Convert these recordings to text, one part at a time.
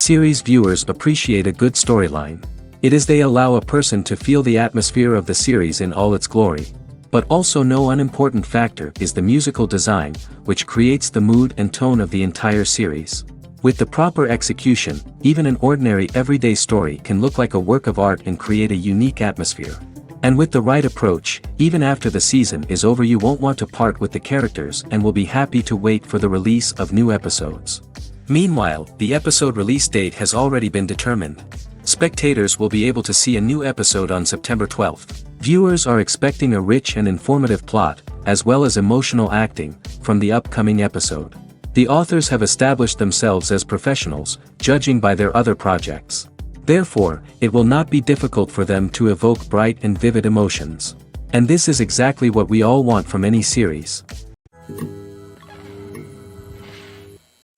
Series viewers appreciate a good storyline. It is they allow a person to feel the atmosphere of the series in all its glory. But also no unimportant factor is the musical design, which creates the mood and tone of the entire series. With the proper execution, even an ordinary everyday story can look like a work of art and create a unique atmosphere. And with the right approach, even after the season is over you won't want to part with the characters and will be happy to wait for the release of new episodes. Meanwhile, the episode release date has already been determined. Spectators will be able to see a new episode on September 12th. Viewers are expecting a rich and informative plot, as well as emotional acting, from the upcoming episode. The authors have established themselves as professionals, judging by their other projects. Therefore, it will not be difficult for them to evoke bright and vivid emotions. And this is exactly what we all want from any series.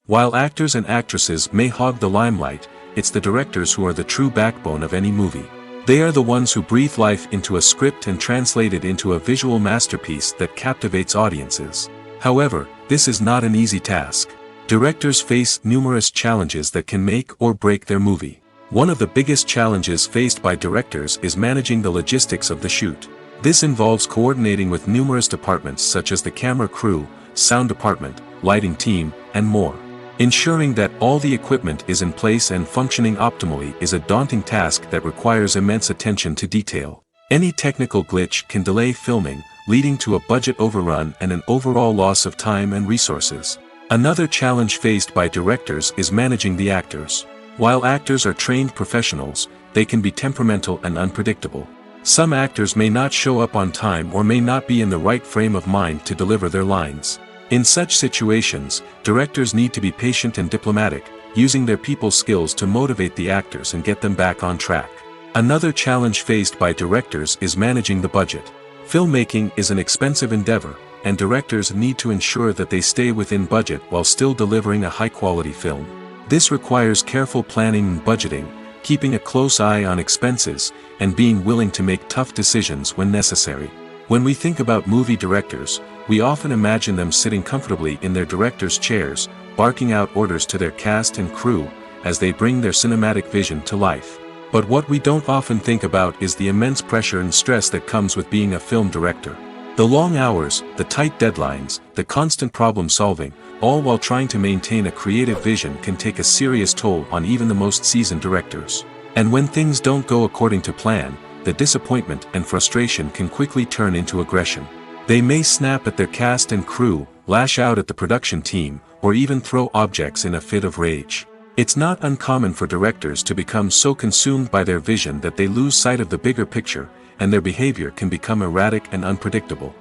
While actors and actresses may hog the limelight, it's the directors who are the true backbone of any movie. They are the ones who breathe life into a script and translate it into a visual masterpiece that captivates audiences. However, this is not an easy task. Directors face numerous challenges that can make or break their movie. One of the biggest challenges faced by directors is managing the logistics of the shoot. This involves coordinating with numerous departments such as the camera crew, sound department, lighting team, and more. Ensuring that all the equipment is in place and functioning optimally is a daunting task that requires immense attention to detail. Any technical glitch can delay filming, leading to a budget overrun and an overall loss of time and resources. Another challenge faced by directors is managing the actors. While actors are trained professionals, they can be temperamental and unpredictable. Some actors may not show up on time or may not be in the right frame of mind to deliver their lines. In such situations, directors need to be patient and diplomatic, using their people skills to motivate the actors and get them back on track. Another challenge faced by directors is managing the budget. Filmmaking is an expensive endeavor, and directors need to ensure that they stay within budget while still delivering a high-quality film. This requires careful planning and budgeting, keeping a close eye on expenses, and being willing to make tough decisions when necessary. When we think about movie directors, we often imagine them sitting comfortably in their director's chairs, barking out orders to their cast and crew, as they bring their cinematic vision to life. But what we don't often think about is the immense pressure and stress that comes with being a film director. The long hours, the tight deadlines, the constant problem solving, all while trying to maintain a creative vision can take a serious toll on even the most seasoned directors. And when things don't go according to plan, the disappointment and frustration can quickly turn into aggression. They may snap at their cast and crew, lash out at the production team, or even throw objects in a fit of rage. It's not uncommon for directors to become so consumed by their vision that they lose sight of the bigger picture, and their behavior can become erratic and unpredictable.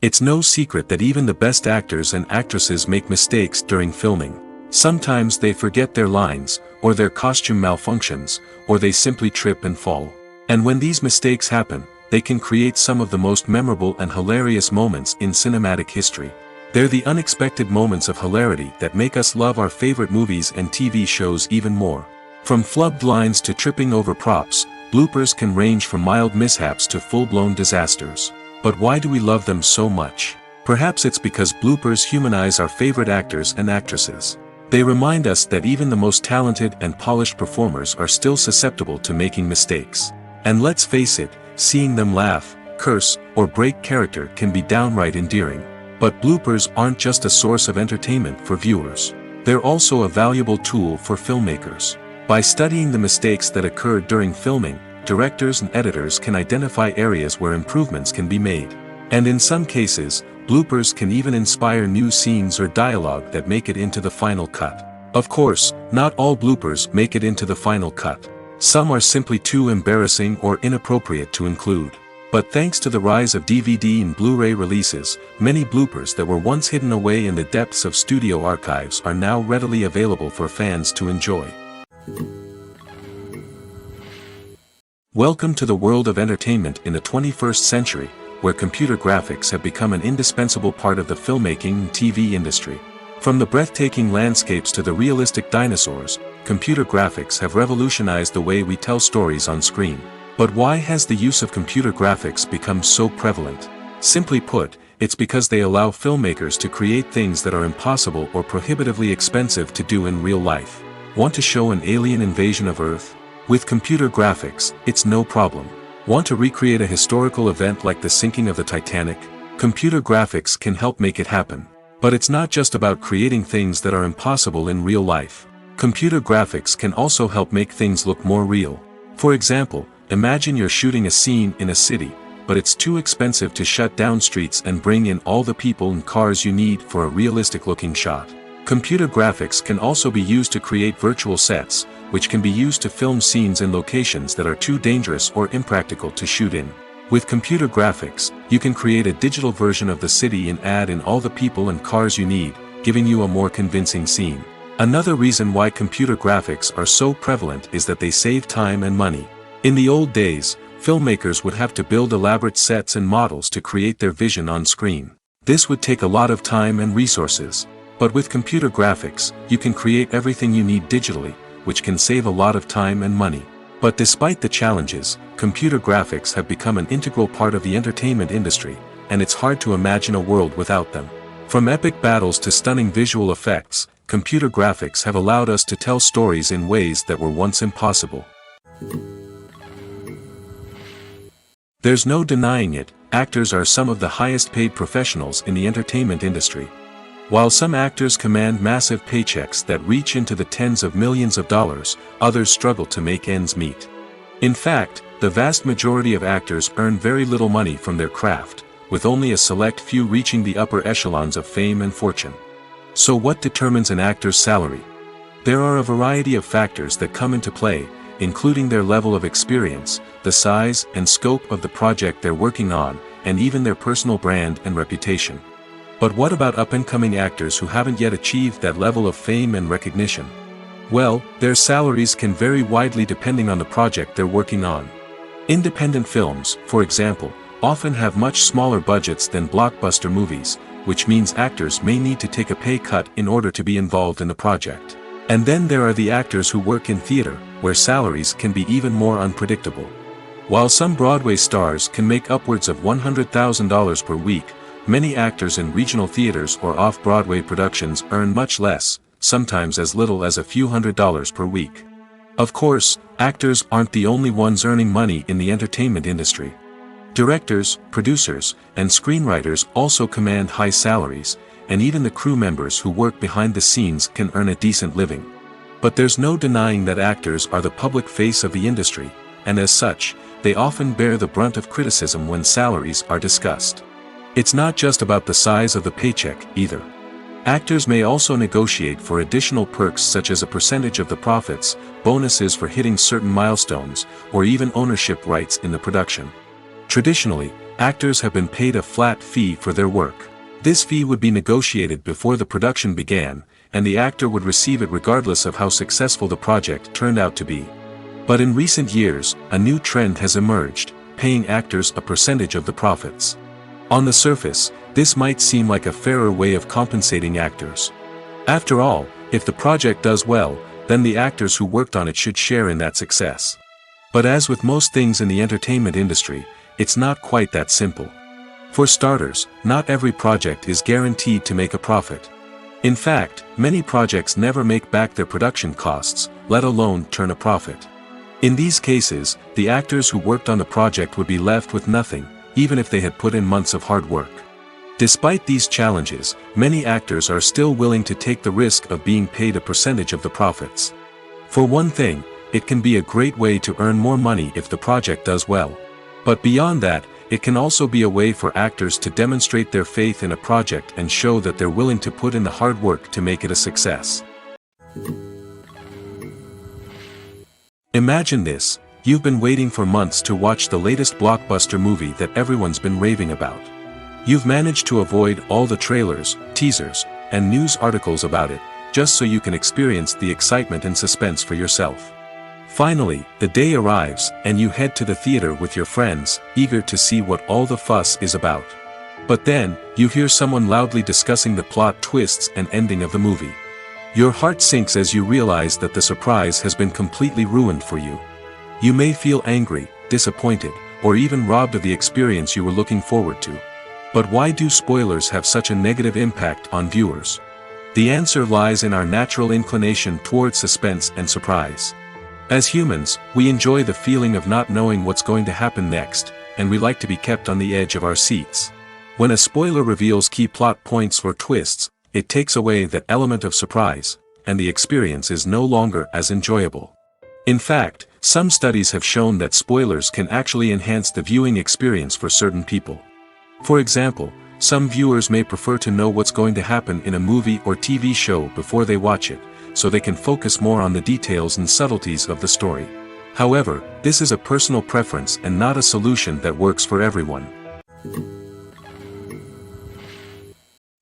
It's no secret that even the best actors and actresses make mistakes during filming. Sometimes they forget their lines, or their costume malfunctions, or they simply trip and fall. And when these mistakes happen, they can create some of the most memorable and hilarious moments in cinematic history. They're the unexpected moments of hilarity that make us love our favorite movies and TV shows even more. From flubbed lines to tripping over props, bloopers can range from mild mishaps to full-blown disasters. But why do we love them so much? Perhaps it's because bloopers humanize our favorite actors and actresses. They remind us that even the most talented and polished performers are still susceptible to making mistakes. And let's face it, seeing them laugh, curse, or break character can be downright endearing. But bloopers aren't just a source of entertainment for viewers. They're also a valuable tool for filmmakers. By studying the mistakes that occurred during filming, directors and editors can identify areas where improvements can be made. And in some cases, bloopers can even inspire new scenes or dialogue that make it into the final cut. Of course, not all bloopers make it into the final cut. Some are simply too embarrassing or inappropriate to include. But thanks to the rise of DVD and Blu-ray releases, many bloopers that were once hidden away in the depths of studio archives are now readily available for fans to enjoy. Welcome to the world of entertainment in the 21st century, where computer graphics have become an indispensable part of the filmmaking and TV industry. From the breathtaking landscapes to the realistic dinosaurs, computer graphics have revolutionized the way we tell stories on screen. But why has the use of computer graphics become so prevalent? Simply put, it's because they allow filmmakers to create things that are impossible or prohibitively expensive to do in real life. Want to show an alien invasion of Earth? With computer graphics, it's no problem. Want to recreate a historical event like the sinking of the Titanic? Computer graphics can help make it happen. But it's not just about creating things that are impossible in real life. Computer graphics can also help make things look more real. For example, imagine you're shooting a scene in a city, but it's too expensive to shut down streets and bring in all the people and cars you need for a realistic-looking shot. Computer graphics can also be used to create virtual sets, which can be used to film scenes in locations that are too dangerous or impractical to shoot in. With computer graphics, you can create a digital version of the city and add in all the people and cars you need, giving you a more convincing scene. Another reason why computer graphics are so prevalent is that they save time and money. In the old days, filmmakers would have to build elaborate sets and models to create their vision on screen. This would take a lot of time and resources. But with computer graphics, you can create everything you need digitally, which can save a lot of time and money. But despite the challenges, computer graphics have become an integral part of the entertainment industry, and it's hard to imagine a world without them. From epic battles to stunning visual effects, computer graphics have allowed us to tell stories in ways that were once impossible. There's no denying it, actors are some of the highest paid professionals in the entertainment industry. While some actors command massive paychecks that reach into the tens of millions of dollars, others struggle to make ends meet. In fact, the vast majority of actors earn very little money from their craft, with only a select few reaching the upper echelons of fame and fortune. So what determines an actor's salary? There are a variety of factors that come into play, including their level of experience, the size and scope of the project they're working on, and even their personal brand and reputation. But what about up-and-coming actors who haven't yet achieved that level of fame and recognition? Well, their salaries can vary widely depending on the project they're working on. Independent films, for example, often have much smaller budgets than blockbuster movies, which means actors may need to take a pay cut in order to be involved in the project. And then there are the actors who work in theater, where salaries can be even more unpredictable. While some Broadway stars can make upwards of $100,000 per week, many actors in regional theaters or off-Broadway productions earn much less, sometimes as little as a few $100s per week. Of course, actors aren't the only ones earning money in the entertainment industry. Directors, producers, and screenwriters also command high salaries, and even the crew members who work behind the scenes can earn a decent living. But there's no denying that actors are the public face of the industry, and as such, they often bear the brunt of criticism when salaries are discussed. It's not just about the size of the paycheck, either. Actors may also negotiate for additional perks such as a percentage of the profits, bonuses for hitting certain milestones, or even ownership rights in the production. Traditionally, actors have been paid a flat fee for their work. This fee would be negotiated before the production began, and the actor would receive it regardless of how successful the project turned out to be. But in recent years, a new trend has emerged, paying actors a percentage of the profits. On the surface, this might seem like a fairer way of compensating actors. After all, if the project does well, then the actors who worked on it should share in that success. But as with most things in the entertainment industry, it's not quite that simple. For starters, not every project is guaranteed to make a profit. In fact, many projects never make back their production costs, let alone turn a profit. In these cases, the actors who worked on the project would be left with nothing, even if they had put in months of hard work. Despite these challenges, many actors are still willing to take the risk of being paid a percentage of the profits. For one thing, it can be a great way to earn more money if the project does well. But beyond that, it can also be a way for actors to demonstrate their faith in a project and show that they're willing to put in the hard work to make it a success. Imagine this. You've been waiting for months to watch the latest blockbuster movie that everyone's been raving about. You've managed to avoid all the trailers, teasers, and news articles about it, just so you can experience the excitement and suspense for yourself. Finally, the day arrives, and you head to the theater with your friends, eager to see what all the fuss is about. But then, you hear someone loudly discussing the plot twists and ending of the movie. Your heart sinks as you realize that the surprise has been completely ruined for you. You may feel angry, disappointed, or even robbed of the experience you were looking forward to. But why do spoilers have such a negative impact on viewers? The answer lies in our natural inclination toward suspense and surprise. As humans, we enjoy the feeling of not knowing what's going to happen next, and we like to be kept on the edge of our seats. When a spoiler reveals key plot points or twists, it takes away that element of surprise, and the experience is no longer as enjoyable. In fact, some studies have shown that spoilers can actually enhance the viewing experience for certain people. For example, some viewers may prefer to know what's going to happen in a movie or TV show before they watch it, so they can focus more on the details and subtleties of the story. However, this is a personal preference and not a solution that works for everyone.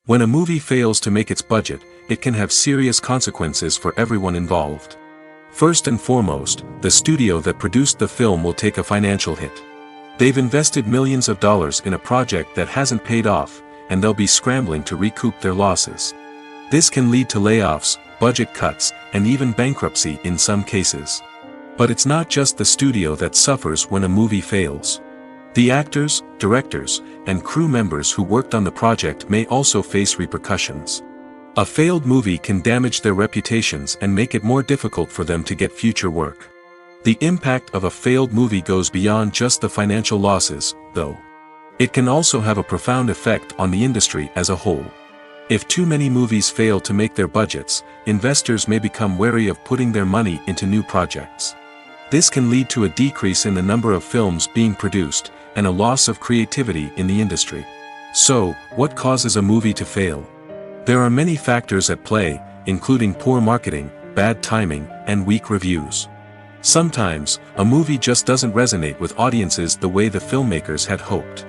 When a movie fails to make its budget, it can have serious consequences for everyone involved. First and foremost, the studio that produced the film will take a financial hit. They've invested millions of dollars in a project that hasn't paid off, and they'll be scrambling to recoup their losses. This can lead to layoffs, budget cuts, and even bankruptcy in some cases. But it's not just the studio that suffers when a movie fails. The actors, directors, and crew members who worked on the project may also face repercussions. A failed movie can damage their reputations and make it more difficult for them to get future work. The impact of a failed movie goes beyond just the financial losses, though. It can also have a profound effect on the industry as a whole. If too many movies fail to make their budgets, investors may become wary of putting their money into new projects. This can lead to a decrease in the number of films being produced, and a loss of creativity in the industry. So, what causes a movie to fail? There are many factors at play, including poor marketing, bad timing, and weak reviews. Sometimes, a movie just doesn't resonate with audiences the way the filmmakers had hoped.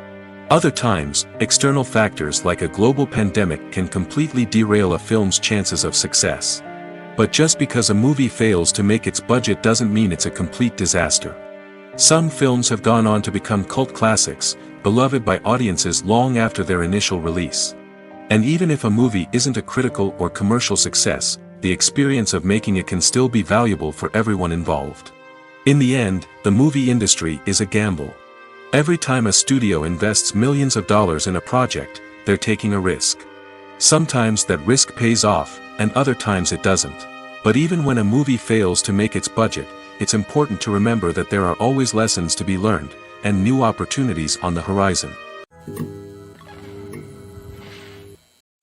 Other times, external factors like a global pandemic can completely derail a film's chances of success. But just because a movie fails to make its budget doesn't mean it's a complete disaster. Some films have gone on to become cult classics, beloved by audiences long after their initial release. And even if a movie isn't a critical or commercial success, the experience of making it can still be valuable for everyone involved. In the end, the movie industry is a gamble. Every time a studio invests millions of dollars in a project, they're taking a risk. Sometimes that risk pays off, and other times it doesn't. But even when a movie fails to make its budget, it's important to remember that there are always lessons to be learned, and new opportunities on the horizon.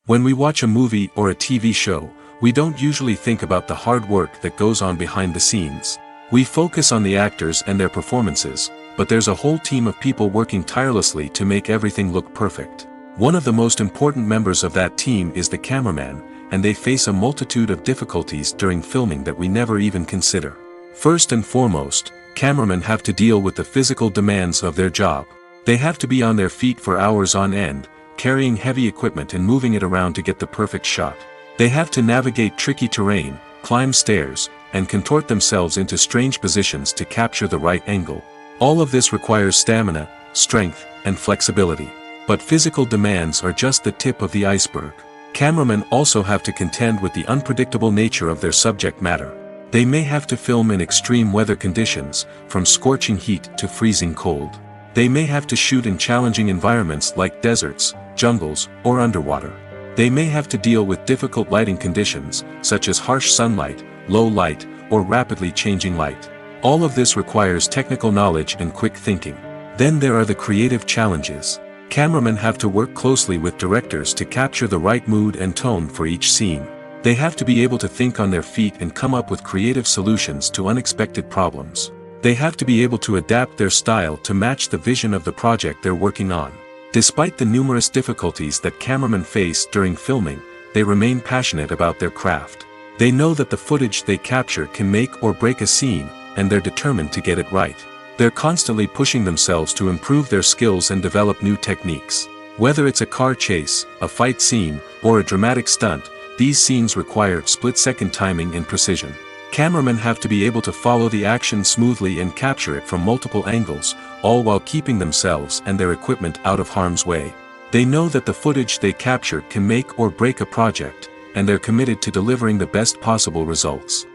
When we watch a movie or a TV show, we don't usually think about the hard work that goes on behind the scenes. We focus on the actors and their performances, but there's a whole team of people working tirelessly to make everything look perfect. One of the most important members of that team is the cameraman, and they face a multitude of difficulties during filming that we never even consider. First and foremost, cameramen have to deal with the physical demands of their job. They have to be on their feet for hours on end, carrying heavy equipment and moving it around to get the perfect shot. They have to navigate tricky terrain, climb stairs, and contort themselves into strange positions to capture the right angle. All of this requires stamina, strength, and flexibility. But physical demands are just the tip of the iceberg. Cameramen also have to contend with the unpredictable nature of their subject matter. They may have to film in extreme weather conditions, from scorching heat to freezing cold. They may have to shoot in challenging environments like deserts, jungles, or underwater. They may have to deal with difficult lighting conditions, such as harsh sunlight, low light, or rapidly changing light. All of this requires technical knowledge and quick thinking. Then there are the creative challenges. Cameramen have to work closely with directors to capture the right mood and tone for each scene. They have to be able to think on their feet and come up with creative solutions to unexpected problems. They have to be able to adapt their style to match the vision of the project they're working on. Despite the numerous difficulties that cameramen face during filming, they remain passionate about their craft. They know that the footage they capture can make or break a scene, and they're determined to get it right. They're constantly pushing themselves to improve their skills and develop new techniques. Whether it's a car chase, a fight scene, or a dramatic stunt, these scenes require split-second timing and precision. Cameramen have to be able to follow the action smoothly and capture it from multiple angles, all while keeping themselves and their equipment out of harm's way. They know that the footage they capture can make or break a project, and they're committed to delivering the best possible results.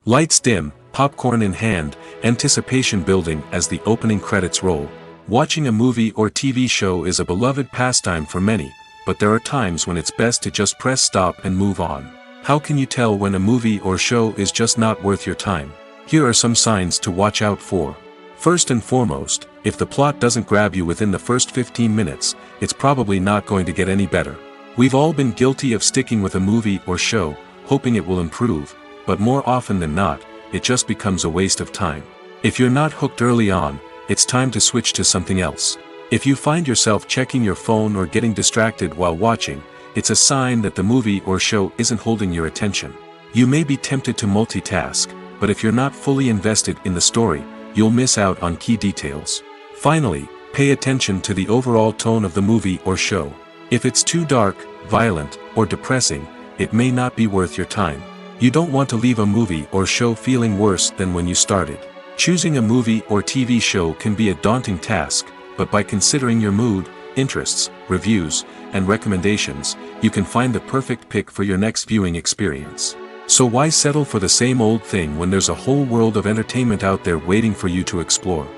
Lights dim, popcorn in hand, anticipation building as the opening credits roll. Watching a movie or TV show is a beloved pastime for many, but there are times when it's best to just press stop and move on. How can you tell when a movie or show is just not worth your time? Here are some signs to watch out for. First and foremost, if the plot doesn't grab you within the first 15 minutes, it's probably not going to get any better. We've all been guilty of sticking with a movie or show, hoping it will improve, but more often than not, it just becomes a waste of time. If you're not hooked early on, it's time to switch to something else. If you find yourself checking your phone or getting distracted while watching, it's a sign that the movie or show isn't holding your attention. You may be tempted to multitask, but if you're not fully invested in the story, you'll miss out on key details. Finally, pay attention to the overall tone of the movie or show. If it's too dark, violent, or depressing, it may not be worth your time. You don't want to leave a movie or show feeling worse than when you started. Choosing a movie or TV show can be a daunting task, but by considering your mood, interests, reviews, and recommendations, you can find the perfect pick for your next viewing experience. So why settle for the same old thing when there's a whole world of entertainment out there waiting for you to explore?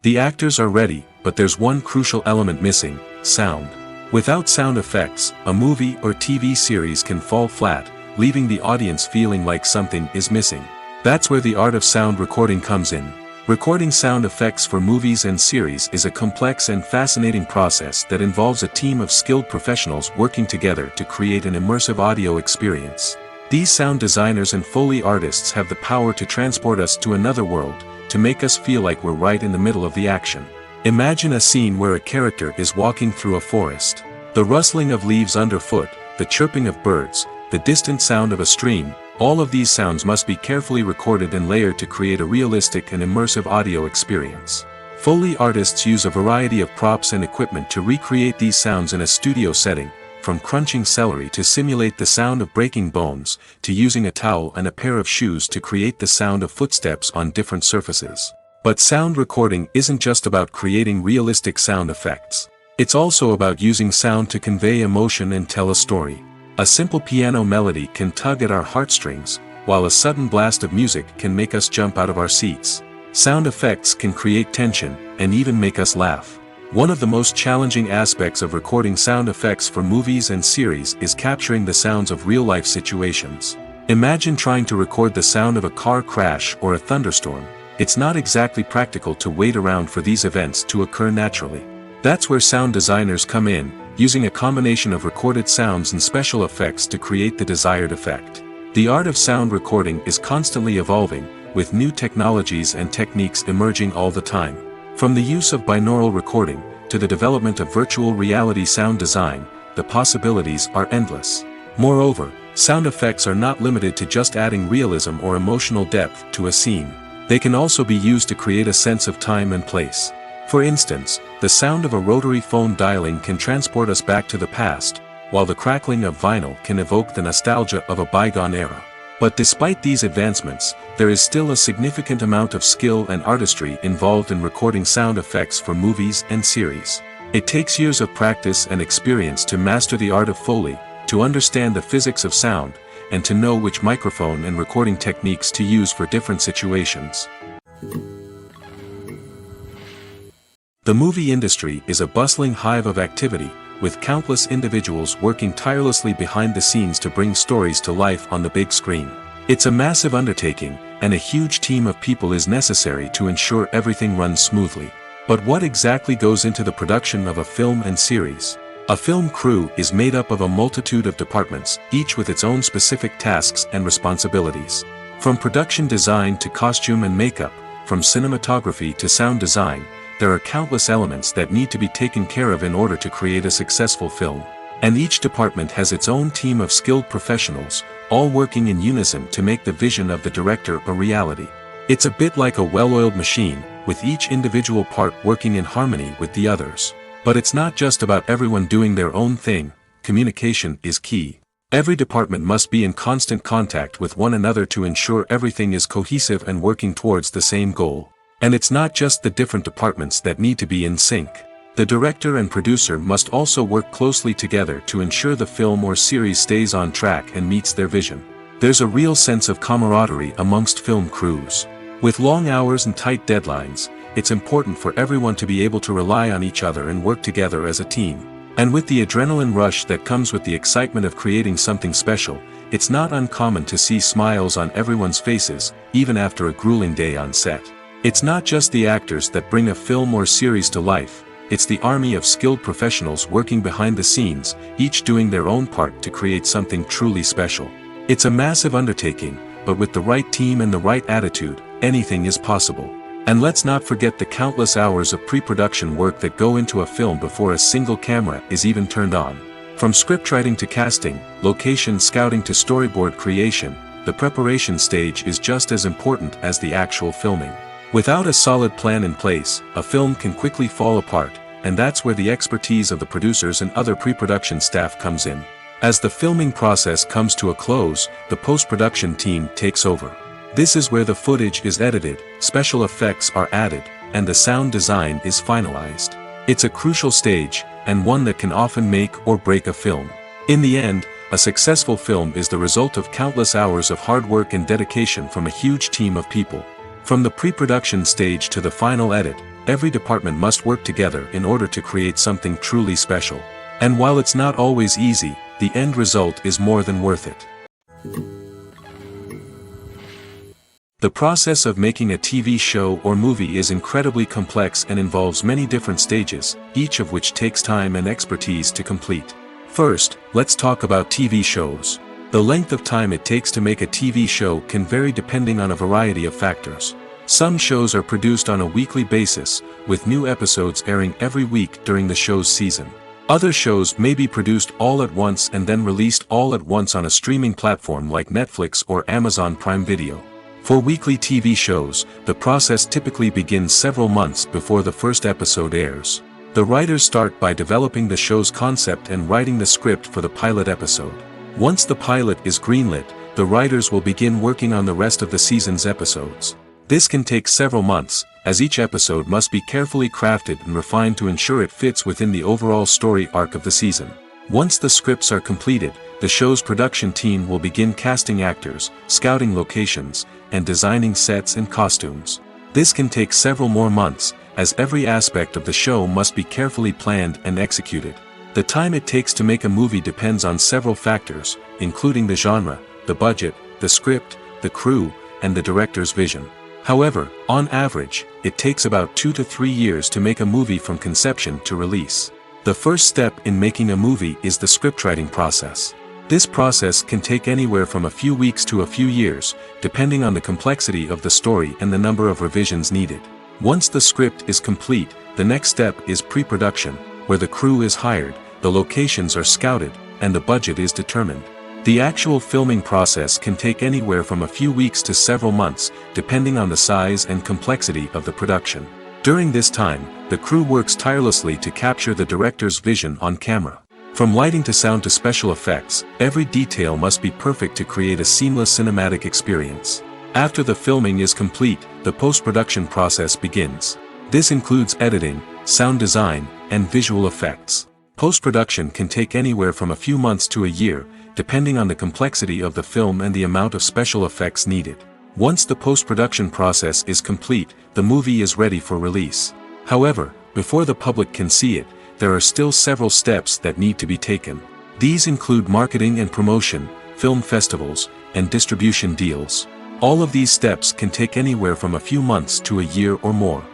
The actors are ready, but there's one crucial element missing: sound. Without sound effects, a movie or TV series can fall flat, leaving the audience feeling like something is missing. That's where the art of sound recording comes in. Recording sound effects for movies and series is a complex and fascinating process that involves a team of skilled professionals working together to create an immersive audio experience. These sound designers and Foley artists have the power to transport us to another world, to make us feel like we're right in the middle of the action. Imagine a scene where a character is walking through a forest. The rustling of leaves underfoot, the chirping of birds, the distant sound of a stream, all of these sounds must be carefully recorded and layered to create a realistic and immersive audio experience. Foley artists use a variety of props and equipment to recreate these sounds in a studio setting, from crunching celery to simulate the sound of breaking bones, to using a towel and a pair of shoes to create the sound of footsteps on different surfaces. But sound recording isn't just about creating realistic sound effects. It's also about using sound to convey emotion and tell a story. A simple piano melody can tug at our heartstrings, while a sudden blast of music can make us jump out of our seats. Sound effects can create tension, and even make us laugh. One of the most challenging aspects of recording sound effects for movies and series is capturing the sounds of real-life situations. Imagine trying to record the sound of a car crash or a thunderstorm. It's not exactly practical to wait around for these events to occur naturally. That's where sound designers come in, using a combination of recorded sounds and special effects to create the desired effect. The art of sound recording is constantly evolving, with new technologies and techniques emerging all the time. From the use of binaural recording, to the development of virtual reality sound design, the possibilities are endless. Moreover, sound effects are not limited to just adding realism or emotional depth to a scene. They can also be used to create a sense of time and place. For instance, the sound of a rotary phone dialing can transport us back to the past, while the crackling of vinyl can evoke the nostalgia of a bygone era. But despite these advancements, there is still a significant amount of skill and artistry involved in recording sound effects for movies and series. It takes years of practice and experience to master the art of Foley, to understand the physics of sound, and to know which microphone and recording techniques to use for different situations. The movie industry is a bustling hive of activity, with countless individuals working tirelessly behind the scenes to bring stories to life on the big screen. It's a massive undertaking, and a huge team of people is necessary to ensure everything runs smoothly. But what exactly goes into the production of a film and series? A film crew is made up of a multitude of departments, each with its own specific tasks and responsibilities. From production design to costume and makeup, from cinematography to sound design, there are countless elements that need to be taken care of in order to create a successful film. And each department has its own team of skilled professionals, all working in unison to make the vision of the director a reality. It's a bit like a well-oiled machine, with each individual part working in harmony with the others. But it's not just about everyone doing their own thing. Communication is key. Every department must be in constant contact with one another to ensure everything is cohesive and working towards the same goal. And it's not just the different departments that need to be in sync. The director and producer must also work closely together to ensure the film or series stays on track and meets their vision. There's a real sense of camaraderie amongst film crews. With long hours and tight deadlines, it's important for everyone to be able to rely on each other and work together as a team. And with the adrenaline rush that comes with the excitement of creating something special, it's not uncommon to see smiles on everyone's faces, even after a grueling day on set. It's not just the actors that bring a film or series to life, it's the army of skilled professionals working behind the scenes, each doing their own part to create something truly special. It's a massive undertaking, but with the right team and the right attitude, anything is possible. And let's not forget the countless hours of pre-production work that go into a film before a single camera is even turned on. From scriptwriting to casting, location scouting to storyboard creation, the preparation stage is just as important as the actual filming. Without a solid plan in place, a film can quickly fall apart, and that's where the expertise of the producers and other pre-production staff comes in. As the filming process comes to a close, the post-production team takes over. This is where the footage is edited, special effects are added, and the sound design is finalized. It's a crucial stage, and one that can often make or break a film. In the end, a successful film is the result of countless hours of hard work and dedication from a huge team of people. From the pre-production stage to the final edit, every department must work together in order to create something truly special. And while it's not always easy, the end result is more than worth it. The process of making a TV show or movie is incredibly complex and involves many different stages, each of which takes time and expertise to complete. First, let's talk about TV shows. The length of time it takes to make a TV show can vary depending on a variety of factors. Some shows are produced on a weekly basis, with new episodes airing every week during the show's season. Other shows may be produced all at once and then released all at once on a streaming platform like Netflix or Amazon Prime Video. For weekly TV shows, the process typically begins several months before the first episode airs. The writers start by developing the show's concept and writing the script for the pilot episode. Once the pilot is greenlit, the writers will begin working on the rest of the season's episodes. This can take several months, as each episode must be carefully crafted and refined to ensure it fits within the overall story arc of the season. Once the scripts are completed, the show's production team will begin casting actors, scouting locations, and designing sets and costumes. This can take several more months, as every aspect of the show must be carefully planned and executed. The time it takes to make a movie depends on several factors, including the genre, the budget, the script, the crew, and the director's vision. However, on average, it takes about 2 to 3 years to make a movie from conception to release. The first step in making a movie is the scriptwriting process. This process can take anywhere from a few weeks to a few years, depending on the complexity of the story and the number of revisions needed. Once the script is complete, the next step is pre-production, where the crew is hired, the locations are scouted, and the budget is determined. The actual filming process can take anywhere from a few weeks to several months, depending on the size and complexity of the production. During this time, the crew works tirelessly to capture the director's vision on camera. From lighting to sound to special effects, every detail must be perfect to create a seamless cinematic experience. After the filming is complete, the post-production process begins. This includes editing, sound design, and visual effects. Post-production can take anywhere from a few months to a year, depending on the complexity of the film and the amount of special effects needed. Once the post-production process is complete, the movie is ready for release. However, before the public can see it, there are still several steps that need to be taken. These include marketing and promotion, film festivals, and distribution deals. All of these steps can take anywhere from a few months to a year or more.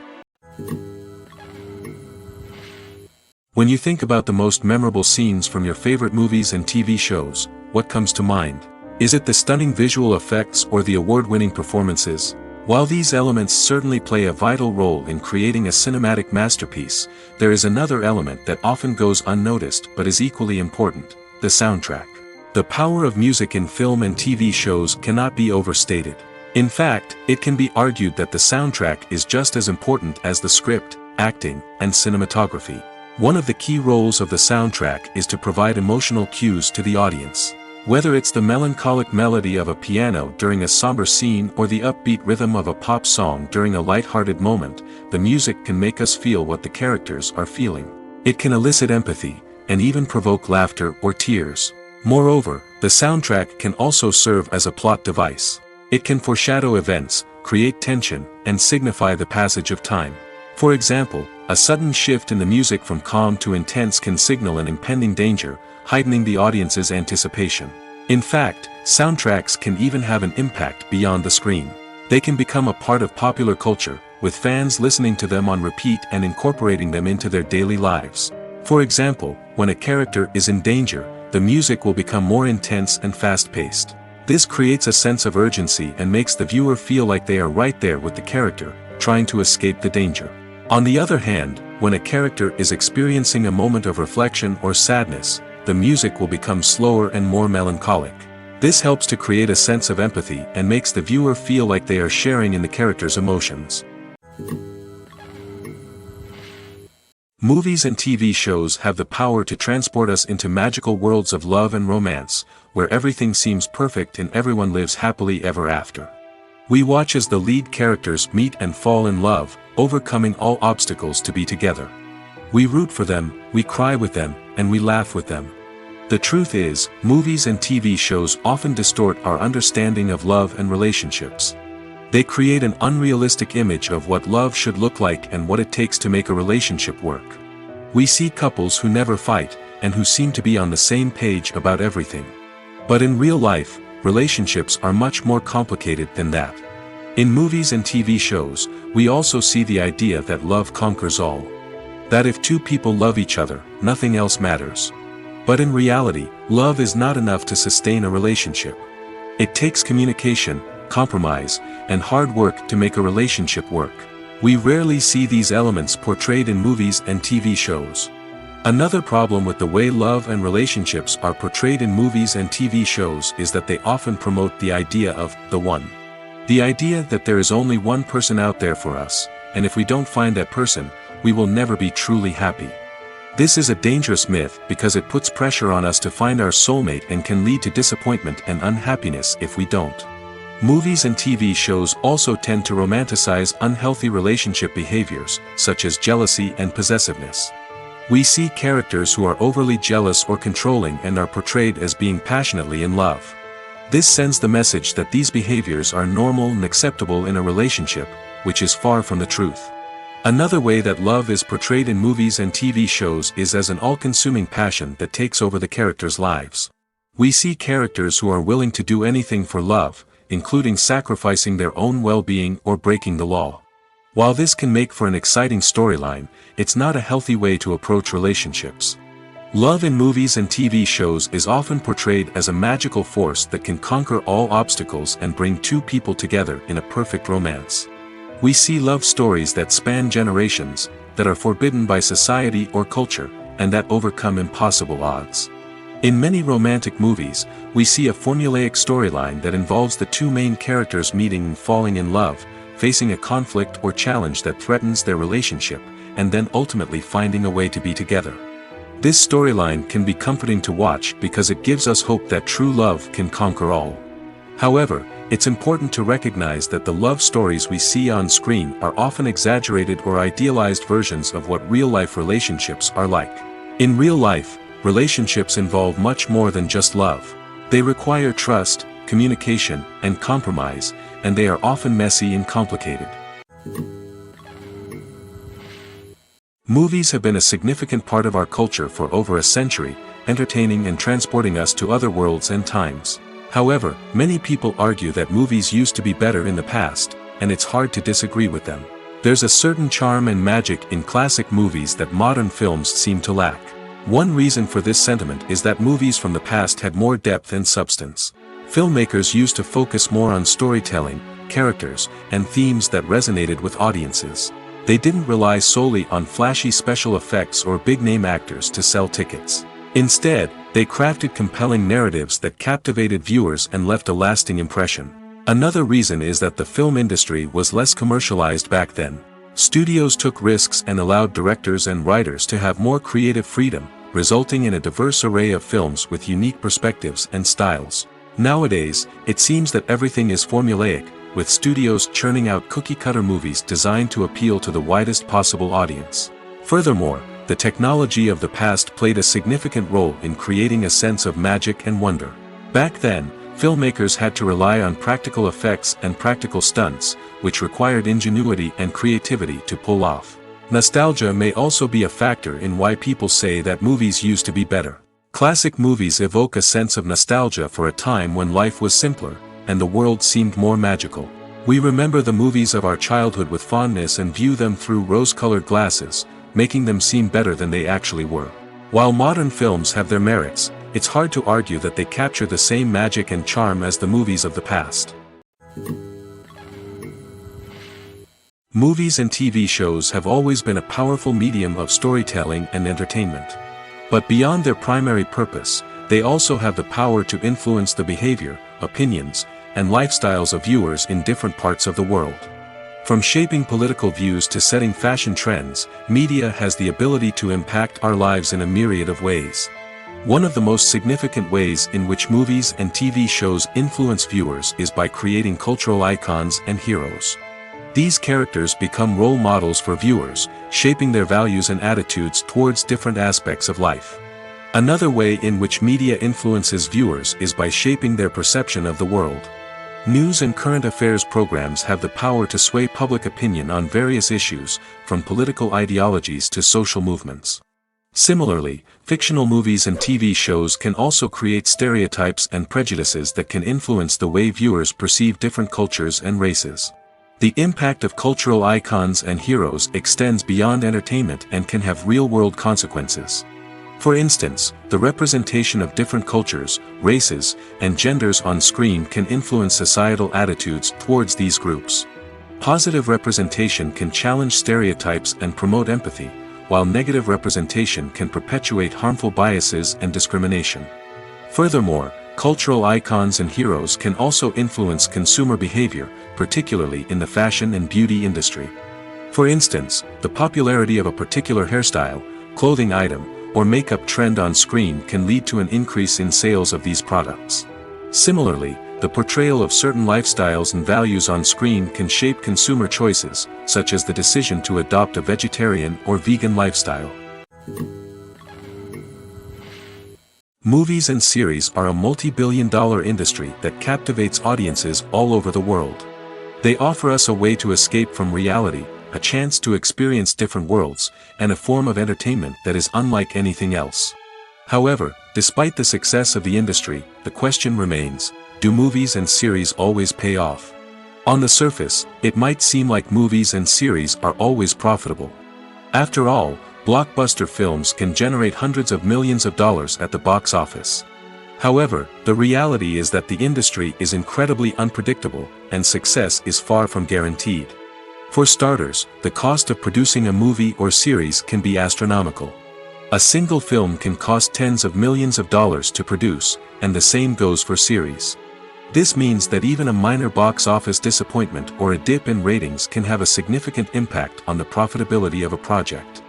When you think about the most memorable scenes from your favorite movies and TV shows, what comes to mind? Is it the stunning visual effects or the award-winning performances? While these elements certainly play a vital role in creating a cinematic masterpiece, there is another element that often goes unnoticed but is equally important: the soundtrack. The power of music in film and TV shows cannot be overstated. In fact, it can be argued that the soundtrack is just as important as the script, acting, and cinematography. One of the key roles of the soundtrack is to provide emotional cues to the audience. Whether it's the melancholic melody of a piano during a somber scene or the upbeat rhythm of a pop song during a light-hearted moment, the music can make us feel what the characters are feeling. It can elicit empathy, and even provoke laughter or tears. Moreover, the soundtrack can also serve as a plot device. It can foreshadow events, create tension, and signify the passage of time. For example, a sudden shift in the music from calm to intense can signal an impending danger, heightening the audience's anticipation. In fact, soundtracks can even have an impact beyond the screen. They can become a part of popular culture, with fans listening to them on repeat and incorporating them into their daily lives. For example, when a character is in danger, the music will become more intense and fast-paced. This creates a sense of urgency and makes the viewer feel like they are right there with the character, trying to escape the danger. On the other hand, when a character is experiencing a moment of reflection or sadness, the music will become slower and more melancholic. This helps to create a sense of empathy and makes the viewer feel like they are sharing in the character's emotions. Movies and TV shows have the power to transport us into magical worlds of love and romance, where everything seems perfect and everyone lives happily ever after. We watch as the lead characters meet and fall in love, overcoming all obstacles to be together. We root for them, we cry with them, and we laugh with them. The truth is, movies and TV shows often distort our understanding of love and relationships. They create an unrealistic image of what love should look like and what it takes to make a relationship work. We see couples who never fight, and who seem to be on the same page about everything. But in real life, relationships are much more complicated than that. In movies and TV shows, we also see the idea that love conquers all. That if two people love each other, nothing else matters. But in reality, love is not enough to sustain a relationship. It takes communication, compromise, and hard work to make a relationship work. We rarely see these elements portrayed in movies and TV shows. Another problem with the way love and relationships are portrayed in movies and TV shows is that they often promote the idea of the one. The idea that there is only one person out there for us, and if we don't find that person, we will never be truly happy. This is a dangerous myth because it puts pressure on us to find our soulmate and can lead to disappointment and unhappiness if we don't. Movies and TV shows also tend to romanticize unhealthy relationship behaviors, such as jealousy and possessiveness. We see characters who are overly jealous or controlling and are portrayed as being passionately in love. This sends the message that these behaviors are normal and acceptable in a relationship, which is far from the truth. Another way that love is portrayed in movies and TV shows is as an all-consuming passion that takes over the characters' lives. We see characters who are willing to do anything for love, including sacrificing their own well-being or breaking the law. While this can make for an exciting storyline, it's not a healthy way to approach relationships. Love in movies and TV shows is often portrayed as a magical force that can conquer all obstacles and bring two people together in a perfect romance. We see love stories that span generations, that are forbidden by society or culture, and that overcome impossible odds. In many romantic movies, we see a formulaic storyline that involves the two main characters meeting and falling in love, facing a conflict or challenge that threatens their relationship, and then ultimately finding a way to be together. This storyline can be comforting to watch because it gives us hope that true love can conquer all. However, it's important to recognize that the love stories we see on screen are often exaggerated or idealized versions of what real-life relationships are like. In real life, relationships involve much more than just love. They require trust, communication, and compromise, and they are often messy and complicated. Movies have been a significant part of our culture for over a century, entertaining and transporting us to other worlds and times. However, many people argue that movies used to be better in the past, and it's hard to disagree with them. There's a certain charm and magic in classic movies that modern films seem to lack. One reason for this sentiment is that movies from the past had more depth and substance. Filmmakers used to focus more on storytelling, characters, and themes that resonated with audiences. They didn't rely solely on flashy special effects or big-name actors to sell tickets. Instead, they crafted compelling narratives that captivated viewers and left a lasting impression. Another reason is that the film industry was less commercialized back then. Studios took risks and allowed directors and writers to have more creative freedom, resulting in a diverse array of films with unique perspectives and styles. Nowadays, it seems that everything is formulaic, with studios churning out cookie-cutter movies designed to appeal to the widest possible audience. Furthermore, the technology of the past played a significant role in creating a sense of magic and wonder. Back then, filmmakers had to rely on practical effects and practical stunts, which required ingenuity and creativity to pull off. Nostalgia may also be a factor in why people say that movies used to be better. Classic movies evoke a sense of nostalgia for a time when life was simpler, and the world seemed more magical. We remember the movies of our childhood with fondness and view them through rose-colored glasses, making them seem better than they actually were. While modern films have their merits, it's hard to argue that they capture the same magic and charm as the movies of the past. Movies and TV shows have always been a powerful medium of storytelling and entertainment. But beyond their primary purpose, they also have the power to influence the behavior, opinions, and lifestyles of viewers in different parts of the world. From shaping political views to setting fashion trends, media has the ability to impact our lives in a myriad of ways. One of the most significant ways in which movies and TV shows influence viewers is by creating cultural icons and heroes. These characters become role models for viewers, shaping their values and attitudes towards different aspects of life. Another way in which media influences viewers is by shaping their perception of the world. News and current affairs programs have the power to sway public opinion on various issues, from political ideologies to social movements. Similarly, fictional movies and TV shows can also create stereotypes and prejudices that can influence the way viewers perceive different cultures and races. The impact of cultural icons and heroes extends beyond entertainment and can have real-world consequences. For instance, the representation of different cultures, races, and genders on screen can influence societal attitudes towards these groups. Positive representation can challenge stereotypes and promote empathy, while negative representation can perpetuate harmful biases and discrimination. Furthermore, cultural icons and heroes can also influence consumer behavior, particularly in the fashion and beauty industry. For instance, the popularity of a particular hairstyle, clothing item, or makeup trend on screen can lead to an increase in sales of these products. Similarly, the portrayal of certain lifestyles and values on screen can shape consumer choices, such as the decision to adopt a vegetarian or vegan lifestyle. Movies and series are a multi-billion-dollar industry that captivates audiences all over the world. They offer us a way to escape from reality, a chance to experience different worlds, and a form of entertainment that is unlike anything else. However, despite the success of the industry, the question remains, do movies and series always pay off? On the surface, it might seem like movies and series are always profitable. After all, blockbuster films can generate hundreds of millions of dollars at the box office. However, the reality is that the industry is incredibly unpredictable, and success is far from guaranteed. For starters, the cost of producing a movie or series can be astronomical. A single film can cost tens of millions of dollars to produce, and the same goes for series. This means that even a minor box office disappointment or a dip in ratings can have a significant impact on the profitability of a project.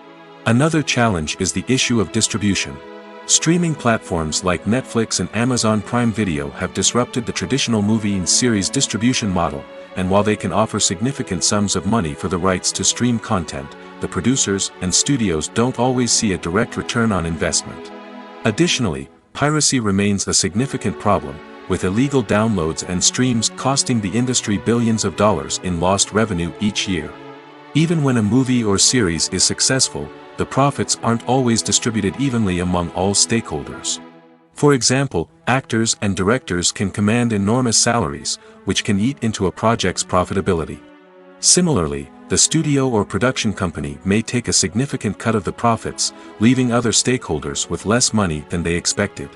Another challenge is the issue of distribution. Streaming platforms like Netflix and Amazon Prime Video have disrupted the traditional movie and series distribution model, and while they can offer significant sums of money for the rights to stream content, the producers and studios don't always see a direct return on investment. Additionally, piracy remains a significant problem, with illegal downloads and streams costing the industry billions of dollars in lost revenue each year. Even when a movie or series is successful, the profits aren't always distributed evenly among all stakeholders. For example, actors and directors can command enormous salaries, which can eat into a project's profitability. Similarly, the studio or production company may take a significant cut of the profits, leaving other stakeholders with less money than they expected.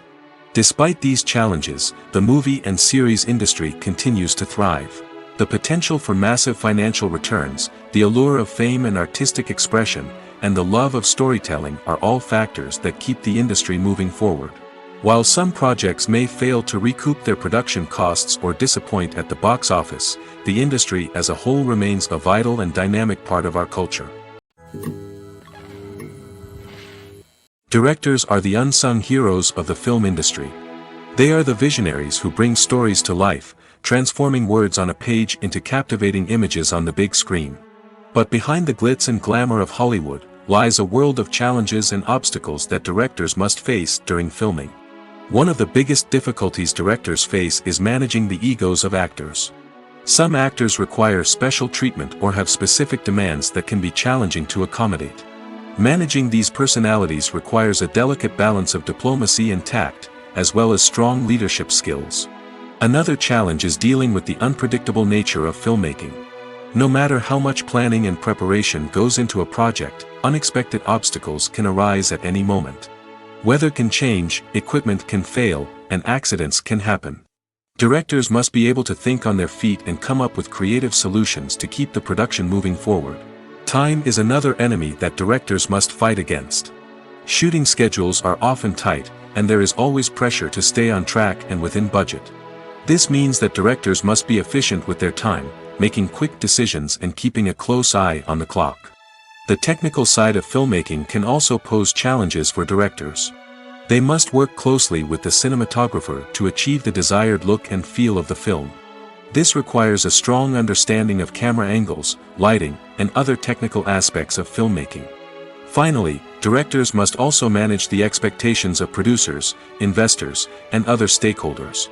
Despite these challenges, the movie and series industry continues to thrive. The potential for massive financial returns, the allure of fame and artistic expression, and the love of storytelling are all factors that keep the industry moving forward. While some projects may fail to recoup their production costs or disappoint at the box office, the industry as a whole remains a vital and dynamic part of our culture. Directors are the unsung heroes of the film industry. They are the visionaries who bring stories to life, transforming words on a page into captivating images on the big screen. But behind the glitz and glamour of Hollywood lies a world of challenges and obstacles that directors must face during filming. One of the biggest difficulties directors face is managing the egos of actors. Some actors require special treatment or have specific demands that can be challenging to accommodate. Managing these personalities requires a delicate balance of diplomacy and tact, as well as strong leadership skills. Another challenge is dealing with the unpredictable nature of filmmaking. No matter how much planning and preparation goes into a project, unexpected obstacles can arise at any moment. Weather can change, equipment can fail, and accidents can happen. Directors must be able to think on their feet and come up with creative solutions to keep the production moving forward. Time is another enemy that directors must fight against. Shooting schedules are often tight, and there is always pressure to stay on track and within budget. This means that directors must be efficient with their time, making quick decisions and keeping a close eye on the clock. The technical side of filmmaking can also pose challenges for directors. They must work closely with the cinematographer to achieve the desired look and feel of the film. This requires a strong understanding of camera angles, lighting, and other technical aspects of filmmaking. Finally, directors must also manage the expectations of producers, investors, and other stakeholders.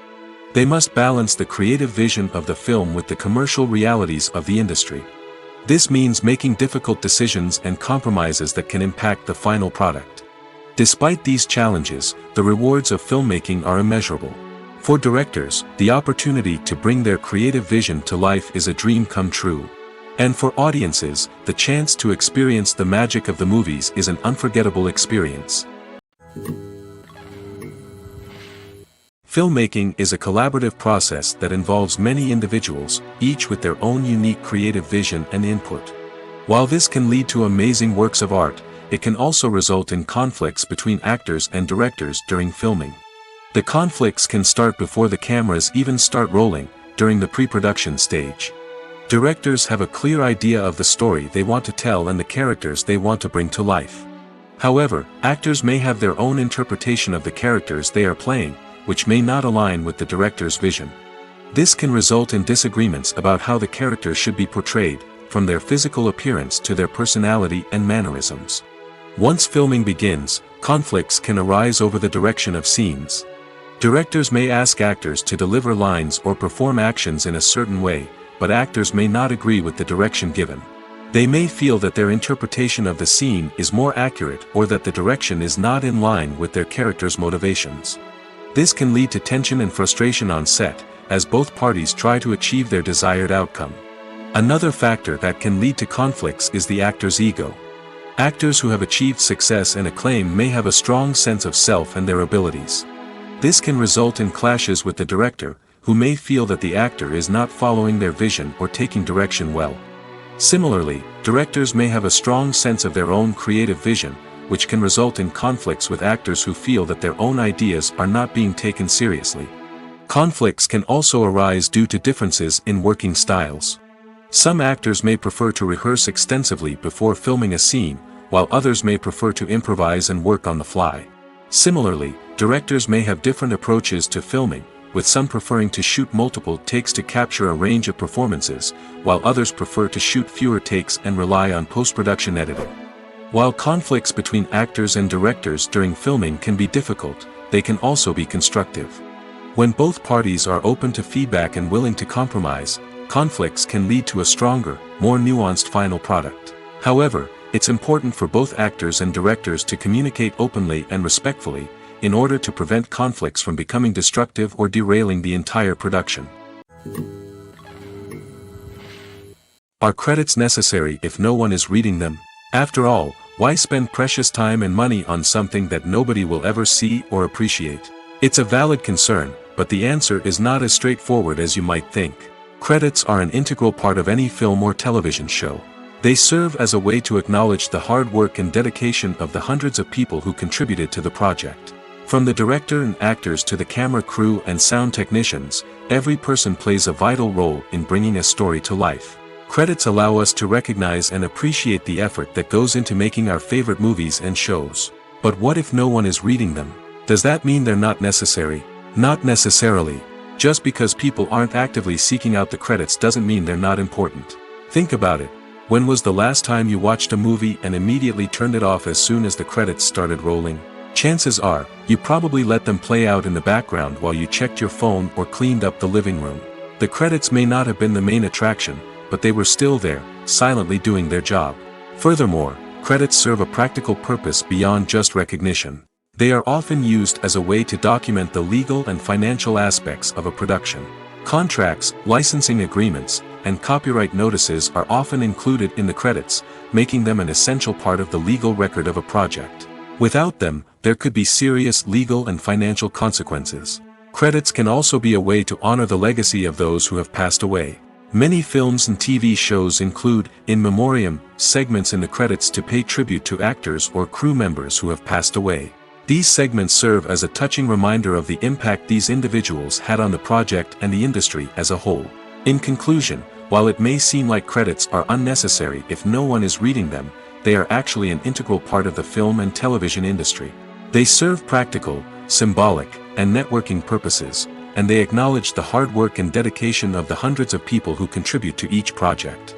They must balance the creative vision of the film with the commercial realities of the industry. This means making difficult decisions and compromises that can impact the final product. Despite these challenges, the rewards of filmmaking are immeasurable. For directors, the opportunity to bring their creative vision to life is a dream come true. And for audiences, the chance to experience the magic of the movies is an unforgettable experience. Filmmaking is a collaborative process that involves many individuals, each with their own unique creative vision and input. While this can lead to amazing works of art, it can also result in conflicts between actors and directors during filming. The conflicts can start before the cameras even start rolling, during the pre-production stage. Directors have a clear idea of the story they want to tell and the characters they want to bring to life. However, actors may have their own interpretation of the characters they are playing, which may not align with the director's vision. This can result in disagreements about how the characters should be portrayed, from their physical appearance to their personality and mannerisms. Once filming begins, conflicts can arise over the direction of scenes. Directors may ask actors to deliver lines or perform actions in a certain way, but actors may not agree with the direction given. They may feel that their interpretation of the scene is more accurate or that the direction is not in line with their character's motivations. This can lead to tension and frustration on set, as both parties try to achieve their desired outcome. Another factor that can lead to conflicts is the actor's ego. Actors who have achieved success and acclaim may have a strong sense of self and their abilities. This can result in clashes with the director, who may feel that the actor is not following their vision or taking direction well. Similarly, directors may have a strong sense of their own creative vision, which can result in conflicts with actors who feel that their own ideas are not being taken seriously. Conflicts can also arise due to differences in working styles. Some actors may prefer to rehearse extensively before filming a scene, while others may prefer to improvise and work on the fly. Similarly, directors may have different approaches to filming, with some preferring to shoot multiple takes to capture a range of performances, while others prefer to shoot fewer takes and rely on post-production editing. While conflicts between actors and directors during filming can be difficult, they can also be constructive. When both parties are open to feedback and willing to compromise, conflicts can lead to a stronger, more nuanced final product. However, it's important for both actors and directors to communicate openly and respectfully, in order to prevent conflicts from becoming destructive or derailing the entire production. Are credits necessary if no one is reading them? After all, why spend precious time and money on something that nobody will ever see or appreciate? It's a valid concern, but the answer is not as straightforward as you might think. Credits are an integral part of any film or television show. They serve as a way to acknowledge the hard work and dedication of the hundreds of people who contributed to the project. From the director and actors to the camera crew and sound technicians, every person plays a vital role in bringing a story to life. Credits allow us to recognize and appreciate the effort that goes into making our favorite movies and shows. But what if no one is reading them? Does that mean they're not necessary? Not necessarily. Just because people aren't actively seeking out the credits doesn't mean they're not important. Think about it. When was the last time you watched a movie and immediately turned it off as soon as the credits started rolling? Chances are, you probably let them play out in the background while you checked your phone or cleaned up the living room. The credits may not have been the main attraction, but they were still there, silently doing their job. Furthermore, credits serve a practical purpose beyond just recognition. They are often used as a way to document the legal and financial aspects of a production. Contracts, licensing agreements, and copyright notices are often included in the credits, making them an essential part of the legal record of a project. Without them, there could be serious legal and financial consequences. Credits can also be a way to honor the legacy of those who have passed away. Many films and TV shows include, in memoriam, segments in the credits to pay tribute to actors or crew members who have passed away. These segments serve as a touching reminder of the impact these individuals had on the project and the industry as a whole. In conclusion, while it may seem like credits are unnecessary if no one is reading them, they are actually an integral part of the film and television industry. They serve practical, symbolic, and networking purposes, and they acknowledge the hard work and dedication of the hundreds of people who contribute to each project.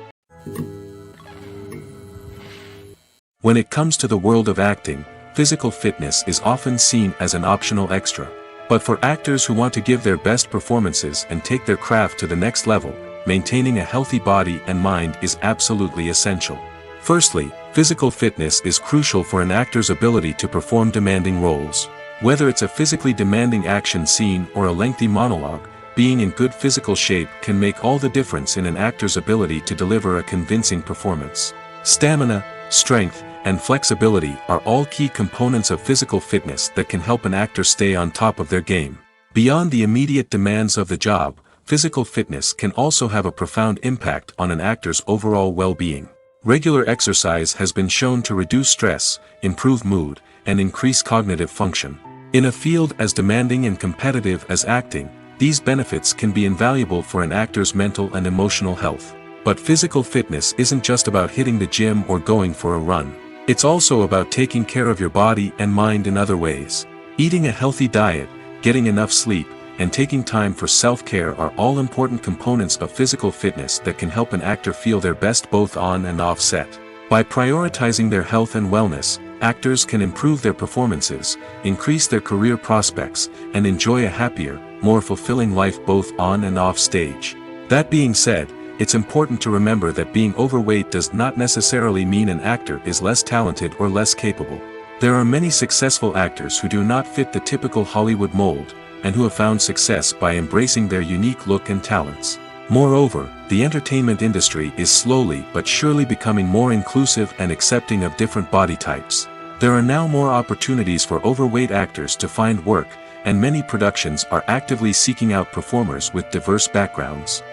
When it comes to the world of acting, physical fitness is often seen as an optional extra. But for actors who want to give their best performances and take their craft to the next level, maintaining a healthy body and mind is absolutely essential. Firstly, physical fitness is crucial for an actor's ability to perform demanding roles. Whether it's a physically demanding action scene or a lengthy monologue, being in good physical shape can make all the difference in an actor's ability to deliver a convincing performance. Stamina, strength, and flexibility are all key components of physical fitness that can help an actor stay on top of their game. Beyond the immediate demands of the job, physical fitness can also have a profound impact on an actor's overall well-being. Regular exercise has been shown to reduce stress, improve mood, and increase cognitive function. In a field as demanding and competitive as acting, these benefits can be invaluable for an actor's mental and emotional health. But physical fitness isn't just about hitting the gym or going for a run. It's also about taking care of your body and mind in other ways. Eating a healthy diet, getting enough sleep, and taking time for self-care are all important components of physical fitness that can help an actor feel their best both on and off set. By prioritizing their health and wellness, actors can improve their performances, increase their career prospects, and enjoy a happier, more fulfilling life both on and off stage. That being said, it's important to remember that being overweight does not necessarily mean an actor is less talented or less capable. There are many successful actors who do not fit the typical Hollywood mold, and who have found success by embracing their unique look and talents. Moreover, the entertainment industry is slowly but surely becoming more inclusive and accepting of different body types. There are now more opportunities for overweight actors to find work, and many productions are actively seeking out performers with diverse backgrounds.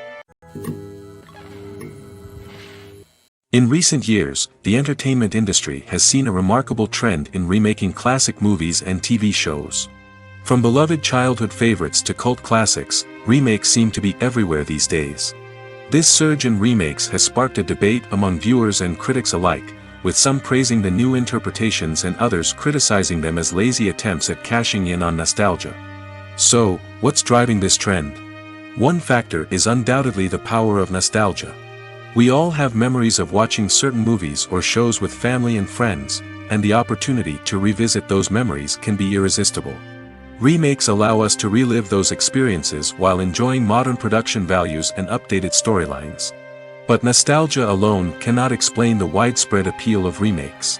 In recent years, the entertainment industry has seen a remarkable trend in remaking classic movies and TV shows. From beloved childhood favorites to cult classics, remakes seem to be everywhere these days. This surge in remakes has sparked a debate among viewers and critics alike, with some praising the new interpretations and others criticizing them as lazy attempts at cashing in on nostalgia. So, what's driving this trend? One factor is undoubtedly the power of nostalgia. We all have memories of watching certain movies or shows with family and friends, and the opportunity to revisit those memories can be irresistible. Remakes allow us to relive those experiences while enjoying modern production values and updated storylines. But nostalgia alone cannot explain the widespread appeal of remakes.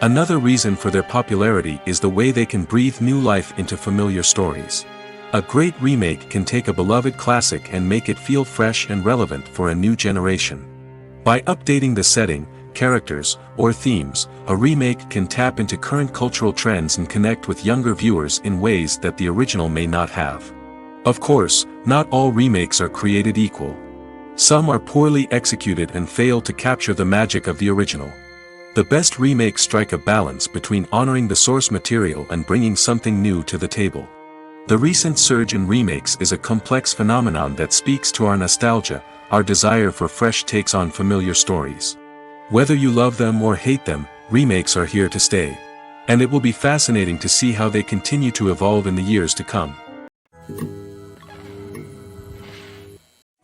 Another reason for their popularity is the way they can breathe new life into familiar stories. A great remake can take a beloved classic and make it feel fresh and relevant for a new generation. By updating the setting, characters, or themes, a remake can tap into current cultural trends and connect with younger viewers in ways that the original may not have. Of course, not all remakes are created equal. Some are poorly executed and fail to capture the magic of the original. The best remakes strike a balance between honoring the source material and bringing something new to the table. The recent surge in remakes is a complex phenomenon that speaks to our nostalgia, our desire for fresh takes on familiar stories. Whether you love them or hate them, remakes are here to stay. And it will be fascinating to see how they continue to evolve in the years to come.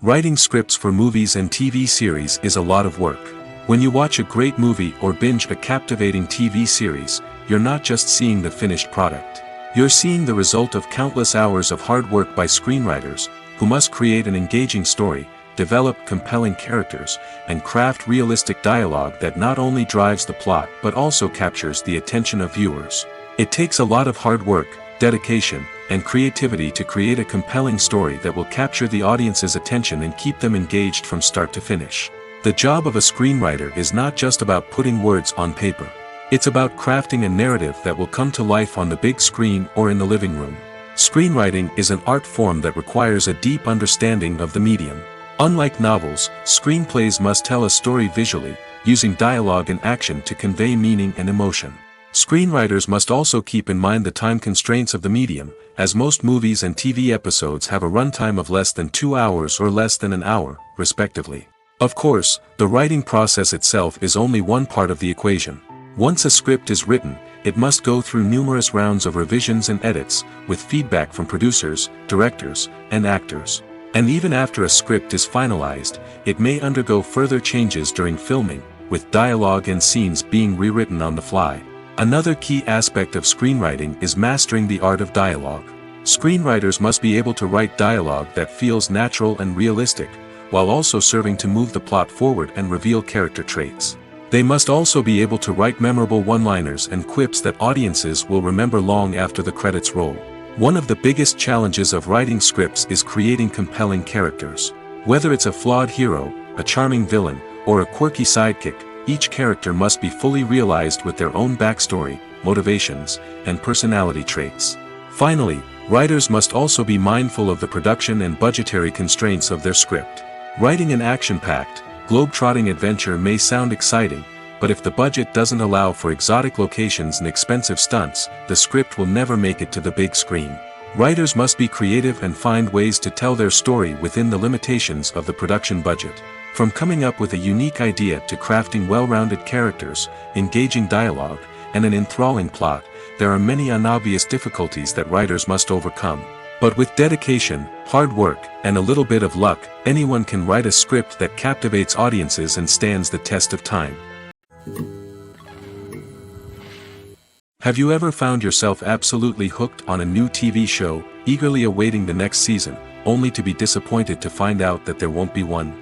Writing scripts for movies and TV series is a lot of work. When you watch a great movie or binge a captivating TV series, you're not just seeing the finished product. You're seeing the result of countless hours of hard work by screenwriters, who must create an engaging story, develop compelling characters, and craft realistic dialogue that not only drives the plot but also captures the attention of viewers. It takes a lot of hard work, dedication, and creativity to create a compelling story that will capture the audience's attention and keep them engaged from start to finish. The job of a screenwriter is not just about putting words on paper. It's about crafting a narrative that will come to life on the big screen or in the living room. Screenwriting is an art form that requires a deep understanding of the medium. Unlike novels, screenplays must tell a story visually, using dialogue and action to convey meaning and emotion. Screenwriters must also keep in mind the time constraints of the medium, as most movies and TV episodes have a runtime of less than 2 hours or less than an hour, respectively. Of course, the writing process itself is only one part of the equation. Once a script is written, it must go through numerous rounds of revisions and edits, with feedback from producers, directors, and actors. And even after a script is finalized, it may undergo further changes during filming, with dialogue and scenes being rewritten on the fly. Another key aspect of screenwriting is mastering the art of dialogue. Screenwriters must be able to write dialogue that feels natural and realistic, while also serving to move the plot forward and reveal character traits. They must also be able to write memorable one-liners and quips that audiences will remember long after the credits roll. One of the biggest challenges of writing scripts is creating compelling characters. Whether it's a flawed hero, a charming villain, or a quirky sidekick, each character must be fully realized with their own backstory, motivations, and personality traits. Finally, writers must also be mindful of the production and budgetary constraints of their script. Writing an action-packed, globe-trotting adventure may sound exciting, but if the budget doesn't allow for exotic locations and expensive stunts, the script will never make it to the big screen. Writers must be creative and find ways to tell their story within the limitations of the production budget. From coming up with a unique idea to crafting well-rounded characters, engaging dialogue, and an enthralling plot, there are many unobvious difficulties that writers must overcome. But with dedication, hard work, and a little bit of luck, anyone can write a script that captivates audiences and stands the test of time. Have you ever found yourself absolutely hooked on a new TV show, eagerly awaiting the next season, only to be disappointed to find out that there won't be one?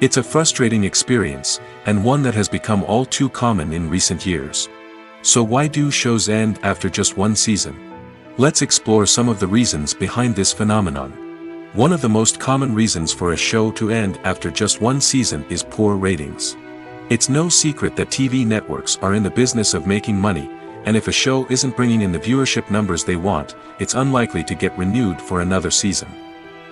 It's a frustrating experience, and one that has become all too common in recent years. So why do shows end after just one season? Let's explore some of the reasons behind this phenomenon. One of the most common reasons for a show to end after just one season is poor ratings. It's no secret that TV networks are in the business of making money, and if a show isn't bringing in the viewership numbers they want, it's unlikely to get renewed for another season.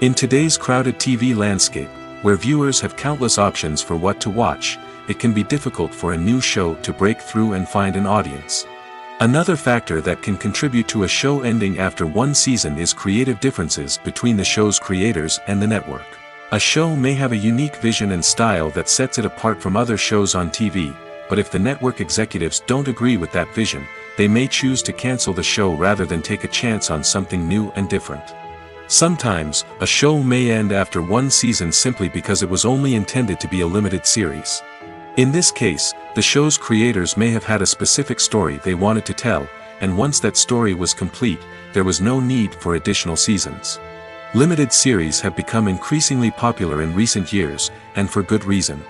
In today's crowded TV landscape, where viewers have countless options for what to watch, it can be difficult for a new show to break through and find an audience. Another factor that can contribute to a show ending after one season is creative differences between the show's creators and the network. A show may have a unique vision and style that sets it apart from other shows on TV, but if the network executives don't agree with that vision, they may choose to cancel the show rather than take a chance on something new and different. Sometimes, a show may end after one season simply because it was only intended to be a limited series. In this case, the show's creators may have had a specific story they wanted to tell, and once that story was complete, there was no need for additional seasons. Limited series have become increasingly popular in recent years, and for good reason.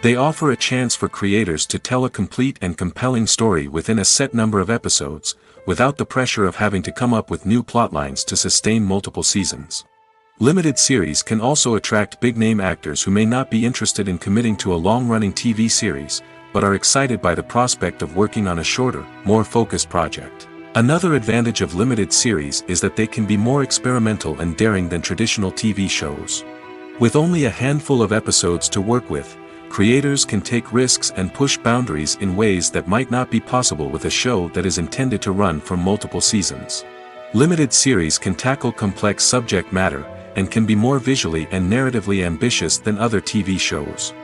They offer a chance for creators to tell a complete and compelling story within a set number of episodes, without the pressure of having to come up with new plotlines to sustain multiple seasons. Limited series can also attract big-name actors who may not be interested in committing to a long-running TV series, but are excited by the prospect of working on a shorter, more focused project. Another advantage of limited series is that they can be more experimental and daring than traditional TV shows. With only a handful of episodes to work with, creators can take risks and push boundaries in ways that might not be possible with a show that is intended to run for multiple seasons. Limited series can tackle complex subject matter, and can be more visually and narratively ambitious than other TV shows.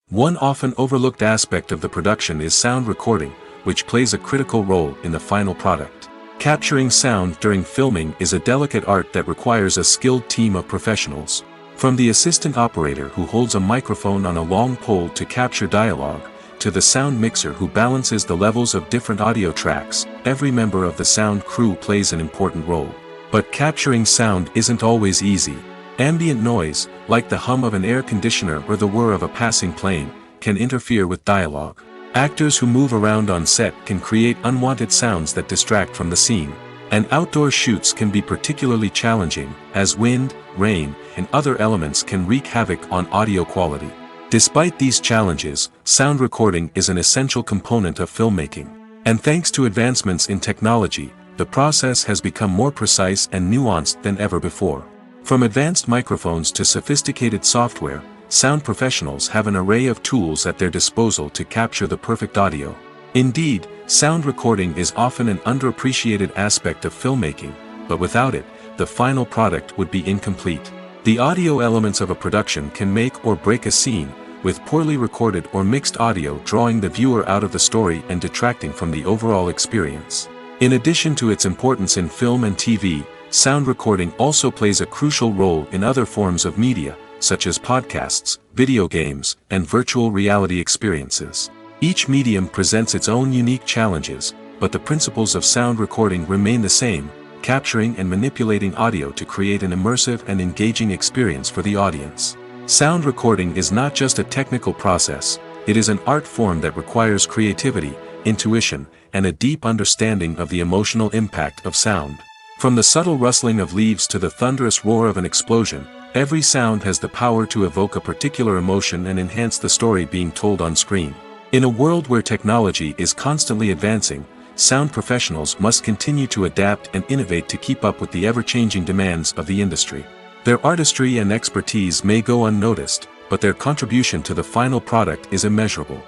One often overlooked aspect of the production is sound recording, which plays a critical role in the final product. Capturing sound during filming is a delicate art that requires a skilled team of professionals. From the assistant operator who holds a microphone on a long pole to capture dialogue, to the sound mixer who balances the levels of different audio tracks, every member of the sound crew plays an important role. But capturing sound isn't always easy. Ambient noise, like the hum of an air conditioner or the whir of a passing plane, can interfere with dialogue. Actors who move around on set can create unwanted sounds that distract from the scene. And outdoor shoots can be particularly challenging, as wind, rain, and other elements can wreak havoc on audio quality. Despite these challenges, sound recording is an essential component of filmmaking. And thanks to advancements in technology, the process has become more precise and nuanced than ever before. From advanced microphones to sophisticated software, sound professionals have an array of tools at their disposal to capture the perfect audio. Indeed, sound recording is often an underappreciated aspect of filmmaking, but without it, the final product would be incomplete. The audio elements of a production can make or break a scene, with poorly recorded or mixed audio drawing the viewer out of the story and detracting from the overall experience. In addition to its importance in film and TV, sound recording also plays a crucial role in other forms of media, such as podcasts, video games, and virtual reality experiences. Each medium presents its own unique challenges, but the principles of sound recording remain the same, capturing and manipulating audio to create an immersive and engaging experience for the audience. Sound recording is not just a technical process, it is an art form that requires creativity, intuition, and a deep understanding of the emotional impact of sound. From the subtle rustling of leaves to the thunderous roar of an explosion, every sound has the power to evoke a particular emotion and enhance the story being told on screen. In a world where technology is constantly advancing, sound professionals must continue to adapt and innovate to keep up with the ever-changing demands of the industry. Their artistry and expertise may go unnoticed, but their contribution to the final product is immeasurable.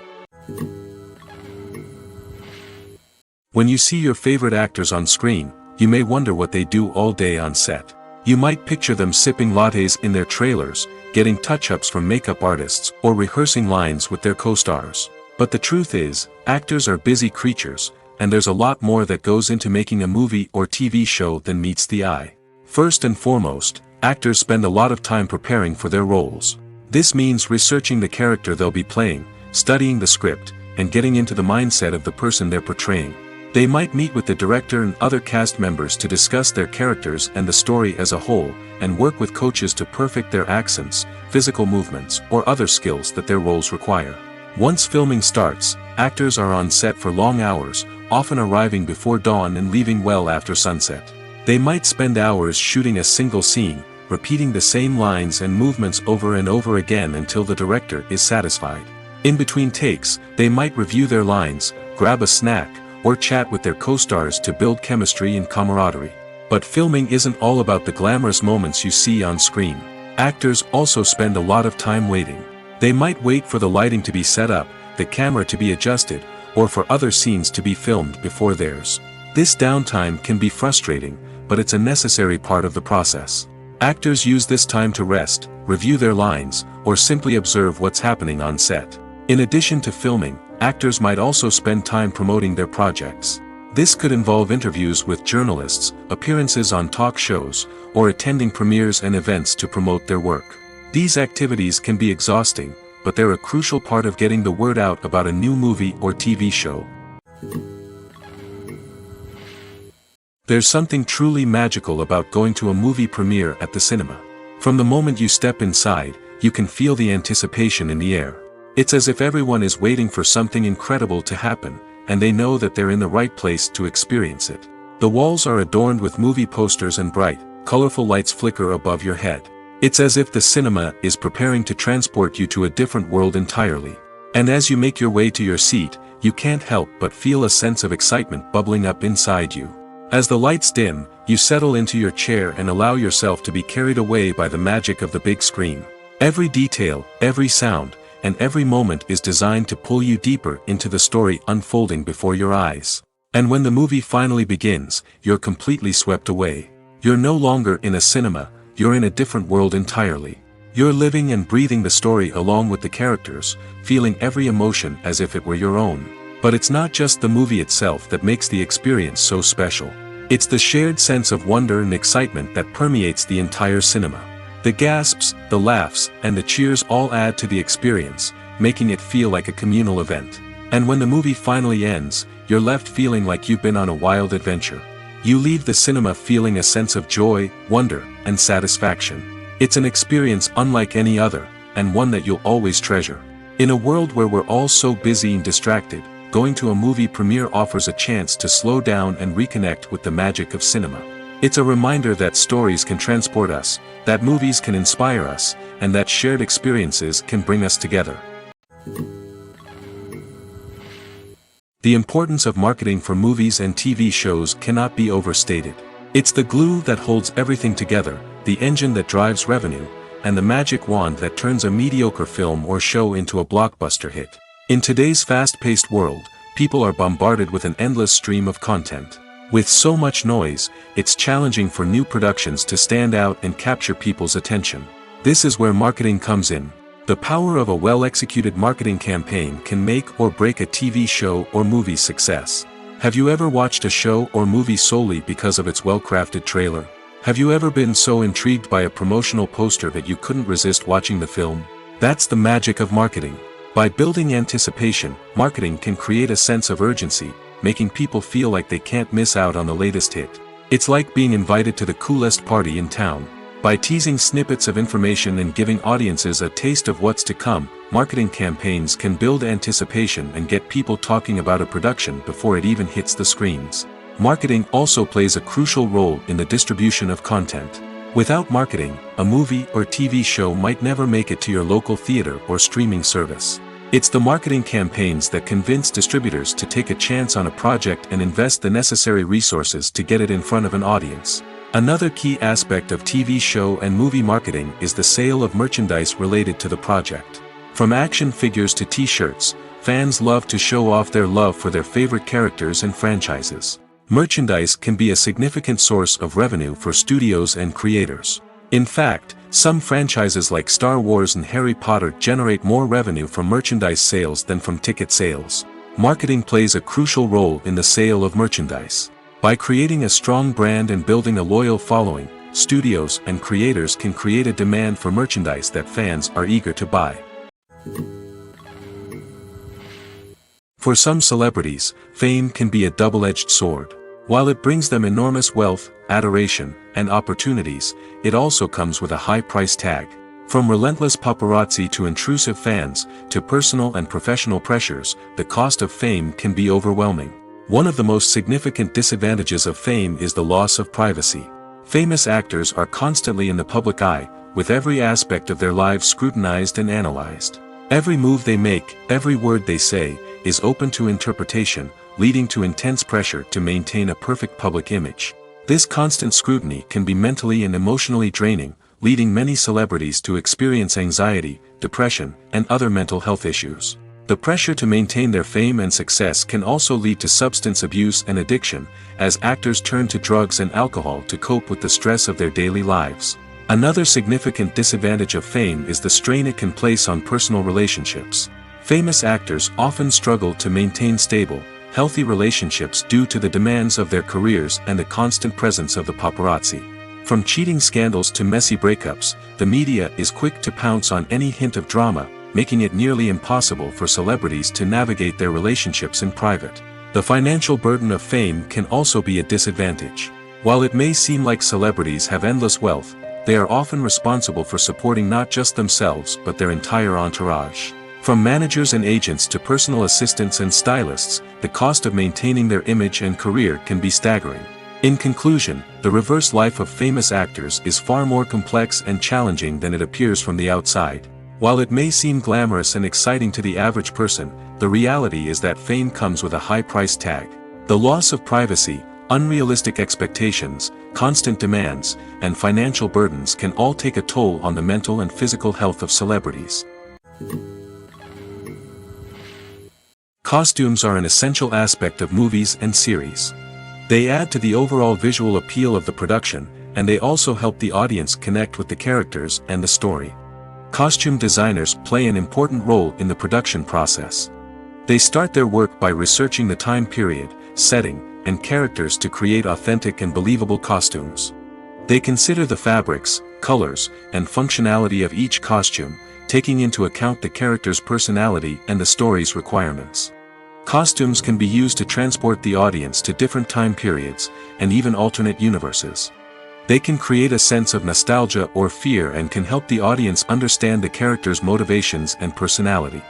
When you see your favorite actors on screen, you may wonder what they do all day on set. You might picture them sipping lattes in their trailers, getting touch-ups from makeup artists, or rehearsing lines with their co-stars. But the truth is, actors are busy creatures, and there's a lot more that goes into making a movie or TV show than meets the eye. First and foremost, actors spend a lot of time preparing for their roles. This means researching the character they'll be playing, studying the script, and getting into the mindset of the person they're portraying. They might meet with the director and other cast members to discuss their characters and the story as a whole, and work with coaches to perfect their accents, physical movements, or other skills that their roles require. Once filming starts, actors are on set for long hours, often arriving before dawn and leaving well after sunset. They might spend hours shooting a single scene, repeating the same lines and movements over and over again until the director is satisfied. In between takes, they might review their lines, grab a snack, or chat with their co-stars to build chemistry and camaraderie. But filming isn't all about the glamorous moments you see on screen. Actors also spend a lot of time waiting. They might wait for the lighting to be set up, the camera to be adjusted, or for other scenes to be filmed before theirs. This downtime can be frustrating, but it's a necessary part of the process. Actors use this time to rest, review their lines, or simply observe what's happening on set. In addition to filming, actors might also spend time promoting their projects. This could involve interviews with journalists, appearances on talk shows, or attending premieres and events to promote their work. These activities can be exhausting, but they're a crucial part of getting the word out about a new movie or TV show. There's something truly magical about going to a movie premiere at the cinema. From the moment you step inside, you can feel the anticipation in the air. It's as if everyone is waiting for something incredible to happen, and they know that they're in the right place to experience it. The walls are adorned with movie posters and bright, colorful lights flicker above your head. It's as if the cinema is preparing to transport you to a different world entirely. And as you make your way to your seat, you can't help but feel a sense of excitement bubbling up inside you. As the lights dim, you settle into your chair and allow yourself to be carried away by the magic of the big screen. Every detail, every sound, and every moment is designed to pull you deeper into the story unfolding before your eyes. And when the movie finally begins, you're completely swept away. You're no longer in a cinema, you're in a different world entirely. You're living and breathing the story along with the characters, feeling every emotion as if it were your own. But it's not just the movie itself that makes the experience so special. It's the shared sense of wonder and excitement that permeates the entire cinema. The gasps, the laughs, and the cheers all add to the experience, making it feel like a communal event. And when the movie finally ends, you're left feeling like you've been on a wild adventure. You leave the cinema feeling a sense of joy, wonder, and satisfaction. It's an experience unlike any other, and one that you'll always treasure. In a world where we're all so busy and distracted, going to a movie premiere offers a chance to slow down and reconnect with the magic of cinema. It's a reminder that stories can transport us, that movies can inspire us, and that shared experiences can bring us together. The importance of marketing for movies and TV shows cannot be overstated. It's the glue that holds everything together, the engine that drives revenue, and the magic wand that turns a mediocre film or show into a blockbuster hit. In today's fast-paced world, people are bombarded with an endless stream of content. With so much noise, it's challenging for new productions to stand out and capture people's attention. This is where marketing comes in. The power of a well-executed marketing campaign can make or break a TV show or movie's success. Have you ever watched a show or movie solely because of its well-crafted trailer? Have you ever been so intrigued by a promotional poster that you couldn't resist watching the film? That's the magic of marketing. By building anticipation, marketing can create a sense of urgency, making people feel like they can't miss out on the latest hit. It's like being invited to the coolest party in town. By teasing snippets of information and giving audiences a taste of what's to come, marketing campaigns can build anticipation and get people talking about a production before it even hits the screens. Marketing also plays a crucial role in the distribution of content. Without marketing, a movie or TV show might never make it to your local theater or streaming service. It's the marketing campaigns that convince distributors to take a chance on a project and invest the necessary resources to get it in front of an audience. Another key aspect of TV show and movie marketing is the sale of merchandise related to the project. From action figures to t-shirts, fans love to show off their love for their favorite characters and franchises. Merchandise can be a significant source of revenue for studios and creators. In fact, some franchises like Star Wars and Harry Potter generate more revenue from merchandise sales than from ticket sales. Marketing plays a crucial role in the sale of merchandise. By creating a strong brand and building a loyal following, studios and creators can create a demand for merchandise that fans are eager to buy. For some celebrities, fame can be a double-edged sword. While it brings them enormous wealth, adoration, and opportunities, it also comes with a high price tag. From relentless paparazzi to intrusive fans, to personal and professional pressures, the cost of fame can be overwhelming. One of the most significant disadvantages of fame is the loss of privacy. Famous actors are constantly in the public eye, with every aspect of their lives scrutinized and analyzed. Every move they make, every word they say, is open to interpretation, leading to intense pressure to maintain a perfect public image. This constant scrutiny can be mentally and emotionally draining, leading many celebrities to experience anxiety, depression, and other mental health issues. The pressure to maintain their fame and success can also lead to substance abuse and addiction, as actors turn to drugs and alcohol to cope with the stress of their daily lives. Another significant disadvantage of fame is the strain it can place on personal relationships. Famous actors often struggle to maintain stable, healthy relationships due to the demands of their careers and the constant presence of the paparazzi. From cheating scandals to messy breakups, the media is quick to pounce on any hint of drama, making it nearly impossible for celebrities to navigate their relationships in private. The financial burden of fame can also be a disadvantage. While it may seem like celebrities have endless wealth, they are often responsible for supporting not just themselves but their entire entourage. From managers and agents to personal assistants and stylists, the cost of maintaining their image and career can be staggering. In conclusion, the reverse life of famous actors is far more complex and challenging than it appears from the outside. While it may seem glamorous and exciting to the average person, the reality is that fame comes with a high price tag. The loss of privacy, unrealistic expectations, constant demands, and financial burdens can all take a toll on the mental and physical health of celebrities. Costumes are an essential aspect of movies and series. They add to the overall visual appeal of the production, and they also help the audience connect with the characters and the story. Costume designers play an important role in the production process. They start their work by researching the time period, setting, and characters to create authentic and believable costumes. They consider the fabrics, colors, and functionality of each costume, taking into account the character's personality and the story's requirements. Costumes can be used to transport the audience to different time periods, and even alternate universes. They can create a sense of nostalgia or fear and can help the audience understand the character's motivations and personality.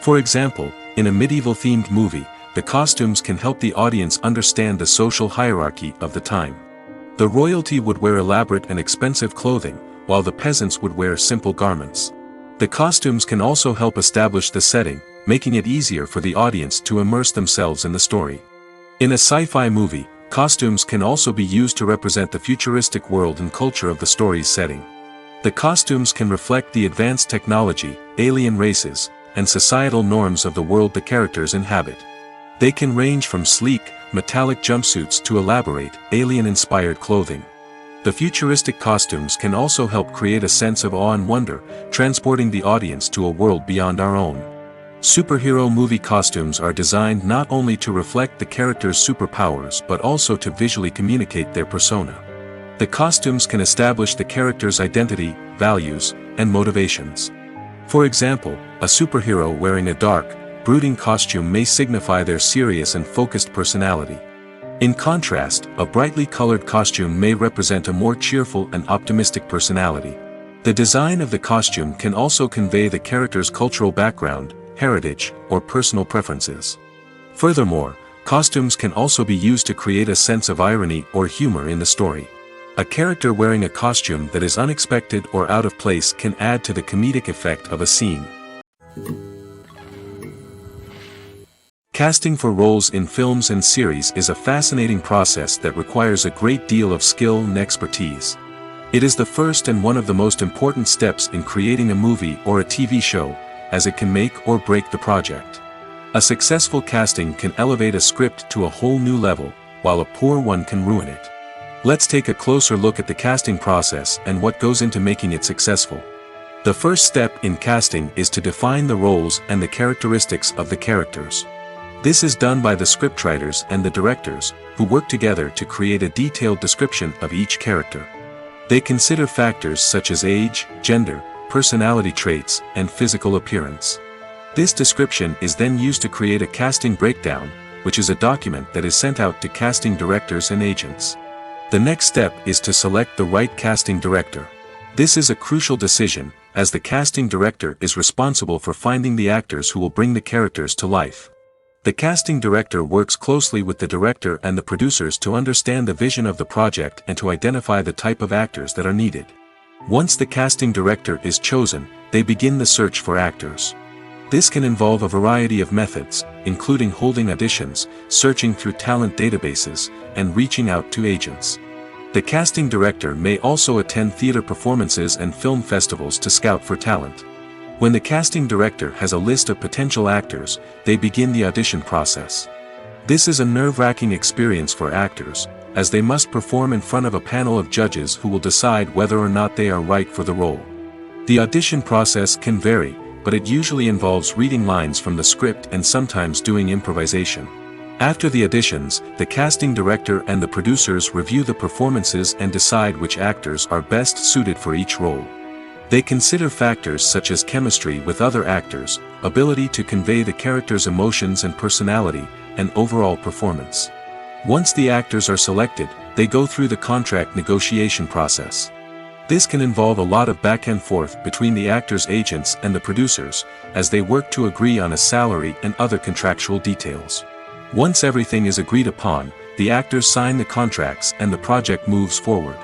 For example, in a medieval-themed movie, the costumes can help the audience understand the social hierarchy of the time. The royalty would wear elaborate and expensive clothing, while the peasants would wear simple garments. The costumes can also help establish the setting, making it easier for the audience to immerse themselves in the story. In a sci-fi movie, costumes can also be used to represent the futuristic world and culture of the story's setting. The costumes can reflect the advanced technology, alien races, and societal norms of the world the characters inhabit. They can range from sleek, metallic jumpsuits to elaborate, alien-inspired clothing. The futuristic costumes can also help create a sense of awe and wonder, transporting the audience to a world beyond our own. Superhero movie costumes are designed not only to reflect the character's superpowers but also to visually communicate their persona. The costumes can establish the character's identity, values, and motivations. For example, a superhero wearing a dark, brooding costume may signify their serious and focused personality. In contrast, a brightly colored costume may represent a more cheerful and optimistic personality. The design of the costume can also convey the character's cultural background, heritage, or personal preferences. Furthermore, costumes can also be used to create a sense of irony or humor in the story. A character wearing a costume that is unexpected or out of place can add to the comedic effect of a scene. Casting for roles in films and series is a fascinating process that requires a great deal of skill and expertise. It is the first and one of the most important steps in creating a movie or a TV show, as it can make or break the project. A successful casting can elevate a script to a whole new level, while a poor one can ruin it. Let's take a closer look at the casting process and what goes into making it successful. The first step in casting is to define the roles and the characteristics of the characters. This is done by the scriptwriters and the directors, who work together to create a detailed description of each character. They consider factors such as age, gender, personality traits, and physical appearance. This description is then used to create a casting breakdown, which is a document that is sent out to casting directors and agents. The next step is to select the right casting director. This is a crucial decision, as the casting director is responsible for finding the actors who will bring the characters to life. The casting director works closely with the director and the producers to understand the vision of the project and to identify the type of actors that are needed. Once the casting director is chosen, they begin the search for actors. This can involve a variety of methods, including holding auditions, searching through talent databases, and reaching out to agents. The casting director may also attend theater performances and film festivals to scout for talent. When the casting director has a list of potential actors, they begin the audition process. This is a nerve-wracking experience for actors, as they must perform in front of a panel of judges who will decide whether or not they are right for the role. The audition process can vary, but it usually involves reading lines from the script and sometimes doing improvisation. After the auditions, the casting director and the producers review the performances and decide which actors are best suited for each role. They consider factors such as chemistry with other actors, ability to convey the character's emotions and personality, and overall performance. Once the actors are selected, they go through the contract negotiation process. This can involve a lot of back and forth between the actors' agents and the producers, as they work to agree on a salary and other contractual details. Once everything is agreed upon, the actors sign the contracts and the project moves forward.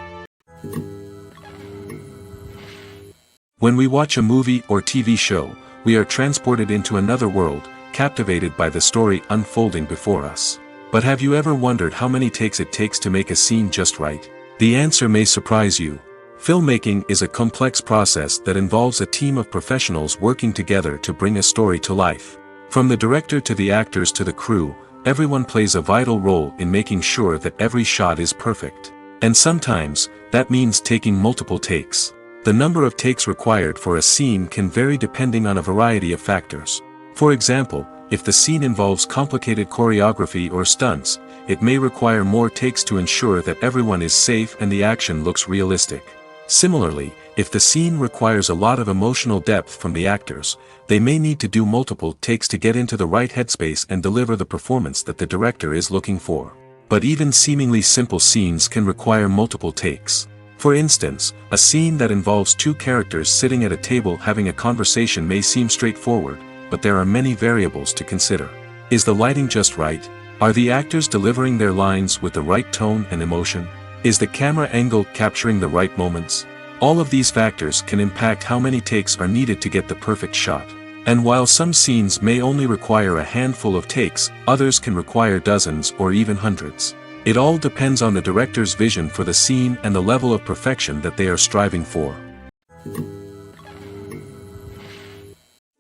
When we watch a movie or TV show, we are transported into another world, captivated by the story unfolding before us. But have you ever wondered how many takes it takes to make a scene just right? The answer may surprise you. Filmmaking is a complex process that involves a team of professionals working together to bring a story to life. From the director to the actors to the crew, everyone plays a vital role in making sure that every shot is perfect. And sometimes, that means taking multiple takes. The number of takes required for a scene can vary depending on a variety of factors. For example, if the scene involves complicated choreography or stunts, it may require more takes to ensure that everyone is safe and the action looks realistic. Similarly, if the scene requires a lot of emotional depth from the actors, they may need to do multiple takes to get into the right headspace and deliver the performance that the director is looking for. But even seemingly simple scenes can require multiple takes. For instance, a scene that involves two characters sitting at a table having a conversation may seem straightforward, but there are many variables to consider. Is the lighting just right? Are the actors delivering their lines with the right tone and emotion? Is the camera angle capturing the right moments? All of these factors can impact how many takes are needed to get the perfect shot. And while some scenes may only require a handful of takes, others can require dozens or even hundreds. It all depends on the director's vision for the scene and the level of perfection that they are striving for.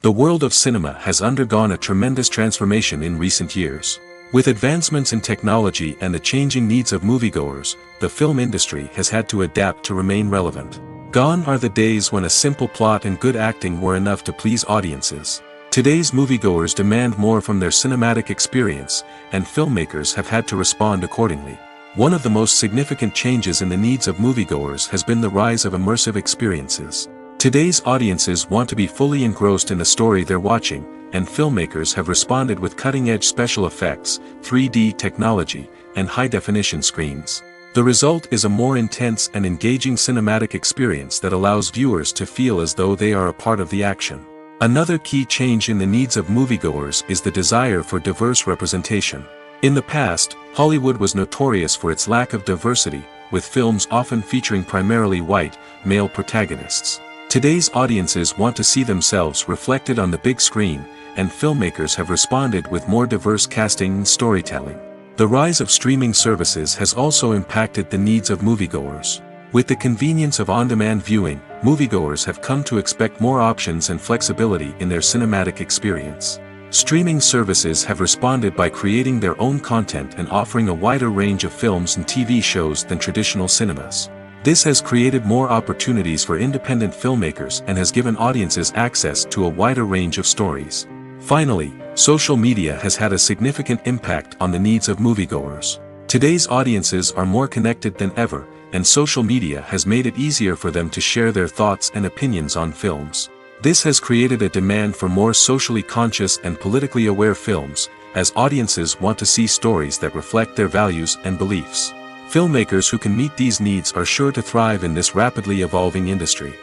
The world of cinema has undergone a tremendous transformation in recent years. With advancements in technology and the changing needs of moviegoers, the film industry has had to adapt to remain relevant. Gone are the days when a simple plot and good acting were enough to please audiences. Today's moviegoers demand more from their cinematic experience, and filmmakers have had to respond accordingly. One of the most significant changes in the needs of moviegoers has been the rise of immersive experiences. Today's audiences want to be fully engrossed in the story they're watching, and filmmakers have responded with cutting-edge special effects, 3D technology, and high-definition screens. The result is a more intense and engaging cinematic experience that allows viewers to feel as though they are a part of the action. Another key change in the needs of moviegoers is the desire for diverse representation. In the past, Hollywood was notorious for its lack of diversity, with films often featuring primarily white, male protagonists. Today's audiences want to see themselves reflected on the big screen, and filmmakers have responded with more diverse casting and storytelling. The rise of streaming services has also impacted the needs of moviegoers. With the convenience of on-demand viewing, moviegoers have come to expect more options and flexibility in their cinematic experience. Streaming services have responded by creating their own content and offering a wider range of films and TV shows than traditional cinemas. This has created more opportunities for independent filmmakers and has given audiences access to a wider range of stories. Finally, social media has had a significant impact on the needs of moviegoers. Today's audiences are more connected than ever, and social media has made it easier for them to share their thoughts and opinions on films. This has created a demand for more socially conscious and politically aware films, as audiences want to see stories that reflect their values and beliefs. Filmmakers who can meet these needs are sure to thrive in this rapidly evolving industry.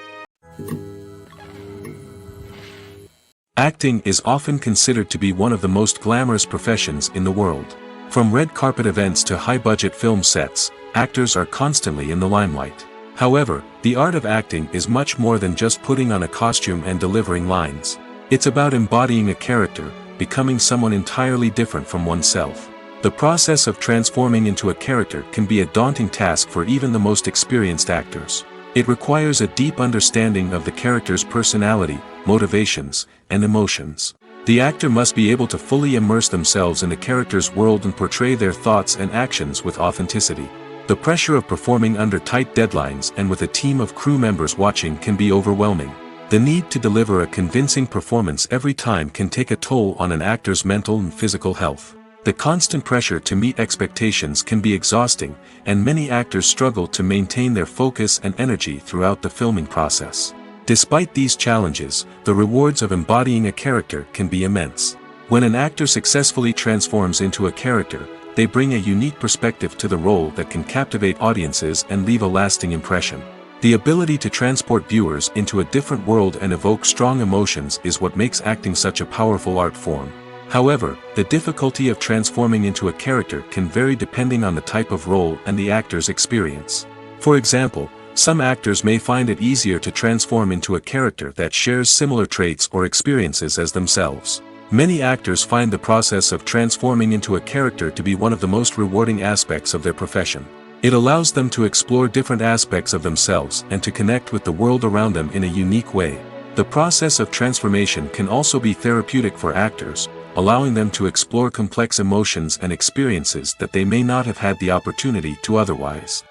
Acting is often considered to be one of the most glamorous professions in the world. From red carpet events to high-budget film sets, actors are constantly in the limelight. However, the art of acting is much more than just putting on a costume and delivering lines. It's about embodying a character, becoming someone entirely different from oneself. The process of transforming into a character can be a daunting task for even the most experienced actors. It requires a deep understanding of the character's personality, motivations, and emotions. The actor must be able to fully immerse themselves in the character's world and portray their thoughts and actions with authenticity. The pressure of performing under tight deadlines and with a team of crew members watching can be overwhelming. The need to deliver a convincing performance every time can take a toll on an actor's mental and physical health. The constant pressure to meet expectations can be exhausting, and many actors struggle to maintain their focus and energy throughout the filming process. Despite these challenges, the rewards of embodying a character can be immense. When an actor successfully transforms into a character, they bring a unique perspective to the role that can captivate audiences and leave a lasting impression. The ability to transport viewers into a different world and evoke strong emotions is what makes acting such a powerful art form. However, the difficulty of transforming into a character can vary depending on the type of role and the actor's experience. For example, some actors may find it easier to transform into a character that shares similar traits or experiences as themselves. Many actors find the process of transforming into a character to be one of the most rewarding aspects of their profession. It allows them to explore different aspects of themselves and to connect with the world around them in a unique way. The process of transformation can also be therapeutic for actors, allowing them to explore complex emotions and experiences that they may not have had the opportunity to otherwise.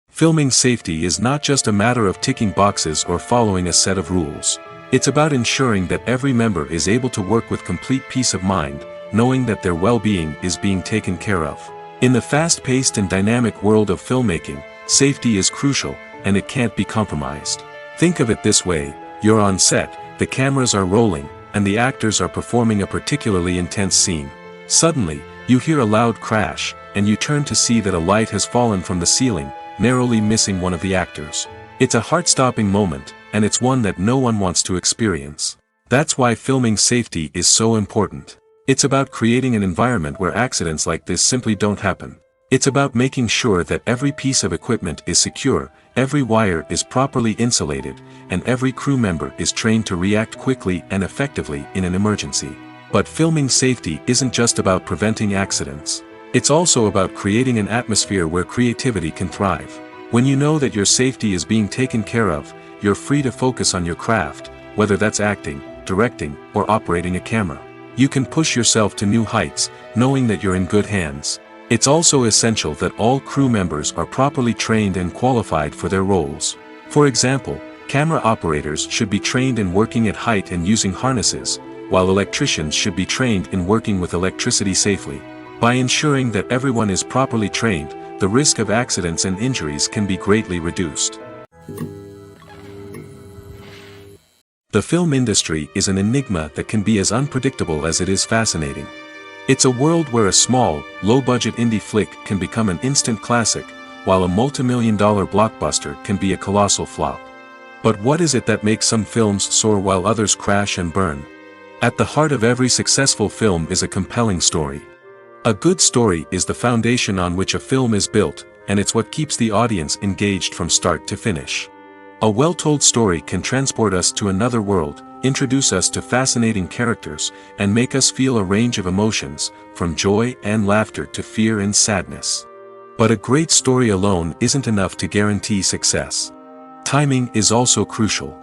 Filming safety is not just a matter of ticking boxes or following a set of rules. It's about ensuring that every member is able to work with complete peace of mind, knowing that their well-being is being taken care of. In the fast-paced and dynamic world of filmmaking, safety is crucial, and it can't be compromised. Think of it this way: you're on set, the cameras are rolling, and the actors are performing a particularly intense scene. Suddenly, you hear a loud crash, and you turn to see that a light has fallen from the ceiling, narrowly missing one of the actors. It's a heart-stopping moment, and it's one that no one wants to experience. That's why filming safety is so important. It's about creating an environment where accidents like this simply don't happen. It's about making sure that every piece of equipment is secure, every wire is properly insulated, and every crew member is trained to react quickly and effectively in an emergency. But filming safety isn't just about preventing accidents. It's also about creating an atmosphere where creativity can thrive. When you know that your safety is being taken care of, you're free to focus on your craft, whether that's acting, directing, or operating a camera. You can push yourself to new heights, knowing that you're in good hands. It's also essential that all crew members are properly trained and qualified for their roles. For example, camera operators should be trained in working at height and using harnesses, while electricians should be trained in working with electricity safely. By ensuring that everyone is properly trained, the risk of accidents and injuries can be greatly reduced. The film industry is an enigma that can be as unpredictable as it is fascinating. It's a world where a small, low-budget indie flick can become an instant classic, while a multi-million-dollar blockbuster can be a colossal flop. But what is it that makes some films soar while others crash and burn? At the heart of every successful film is a compelling story. A good story is the foundation on which a film is built, and it's what keeps the audience engaged from start to finish. A well-told story can transport us to another world, introduce us to fascinating characters, and make us feel a range of emotions, from joy and laughter to fear and sadness. But a great story alone isn't enough to guarantee success. Timing is also crucial.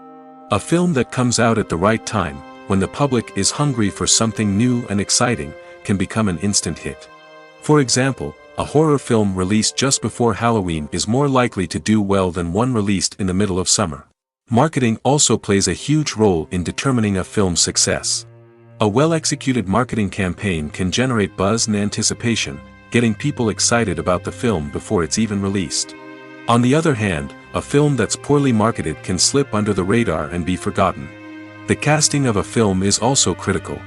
A film that comes out at the right time, when the public is hungry for something new and exciting, can become an instant hit. For example, a horror film released just before Halloween is more likely to do well than one released in the middle of summer. Marketing also plays a huge role in determining a film's success. A well-executed marketing campaign can generate buzz and anticipation, getting people excited about the film before it's even released. On the other hand, a film that's poorly marketed can slip under the radar and be forgotten. The casting of a film is also critical.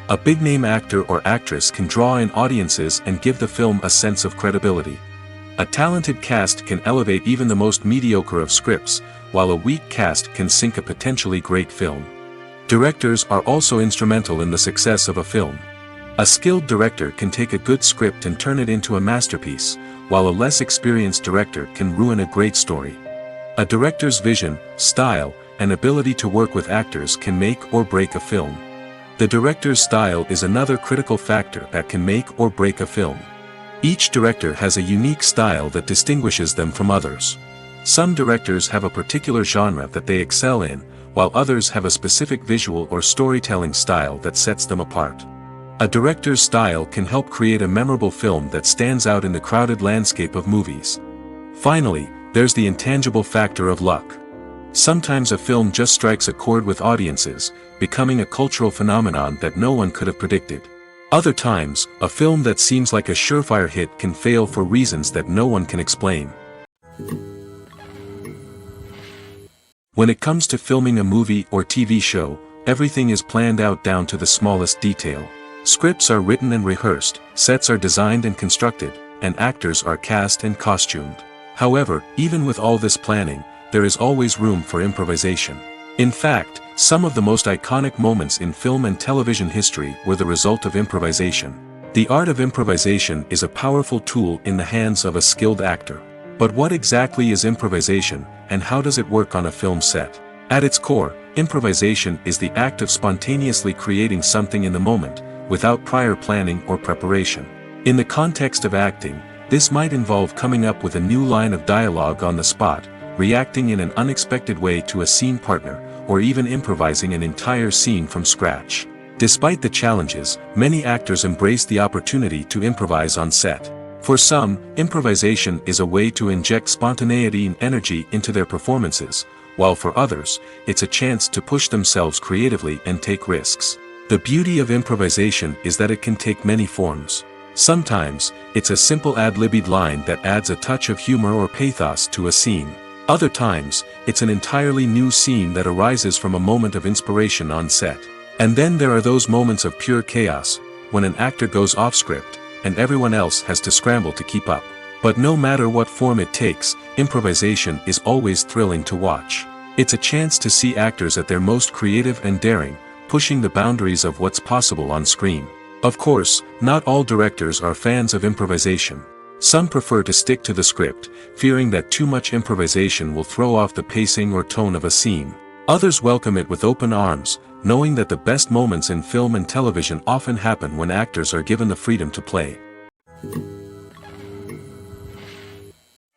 A big-name actor or actress can draw in audiences and give the film a sense of credibility. A talented cast can elevate even the most mediocre of scripts, while a weak cast can sink a potentially great film. Directors are also instrumental in the success of a film. A skilled director can take a good script and turn it into a masterpiece, while a less experienced director can ruin a great story. A director's vision, style, and ability to work with actors can make or break a film. The director's style is another critical factor that can make or break a film. Each director has a unique style that distinguishes them from others. Some directors have a particular genre that they excel in, while others have a specific visual or storytelling style that sets them apart. A director's style can help create a memorable film that stands out in the crowded landscape of movies. Finally, there's the intangible factor of luck. Sometimes a film just strikes a chord with audiences, becoming a cultural phenomenon that no one could have predicted. Other times, a film that seems like a surefire hit can fail for reasons that no one can explain. When it comes to filming a movie or TV show, everything is planned out down to the smallest detail. Scripts are written and rehearsed, sets are designed and constructed, and actors are cast and costumed. However, even with all this planning, there is always room for improvisation. In fact, some of the most iconic moments in film and television history were the result of improvisation. The art of improvisation is a powerful tool in the hands of a skilled actor. But what exactly is improvisation, and how does it work on a film set? At its core, improvisation is the act of spontaneously creating something in the moment, without prior planning or preparation. In the context of acting, this might involve coming up with a new line of dialogue on the spot, reacting in an unexpected way to a scene partner, or even improvising an entire scene from scratch. Despite the challenges, many actors embrace the opportunity to improvise on set. For some, improvisation is a way to inject spontaneity and energy into their performances, while for others, it's a chance to push themselves creatively and take risks. The beauty of improvisation is that it can take many forms. Sometimes, it's a simple ad-libbed line that adds a touch of humor or pathos to a scene. Other times, it's an entirely new scene that arises from a moment of inspiration on set. And then there are those moments of pure chaos, when an actor goes off script, and everyone else has to scramble to keep up. But no matter what form it takes, improvisation is always thrilling to watch. It's a chance to see actors at their most creative and daring, pushing the boundaries of what's possible on screen. Of course, not all directors are fans of improvisation. Some prefer to stick to the script, fearing that too much improvisation will throw off the pacing or tone of a scene. Others welcome it with open arms, knowing that the best moments in film and television often happen when actors are given the freedom to play.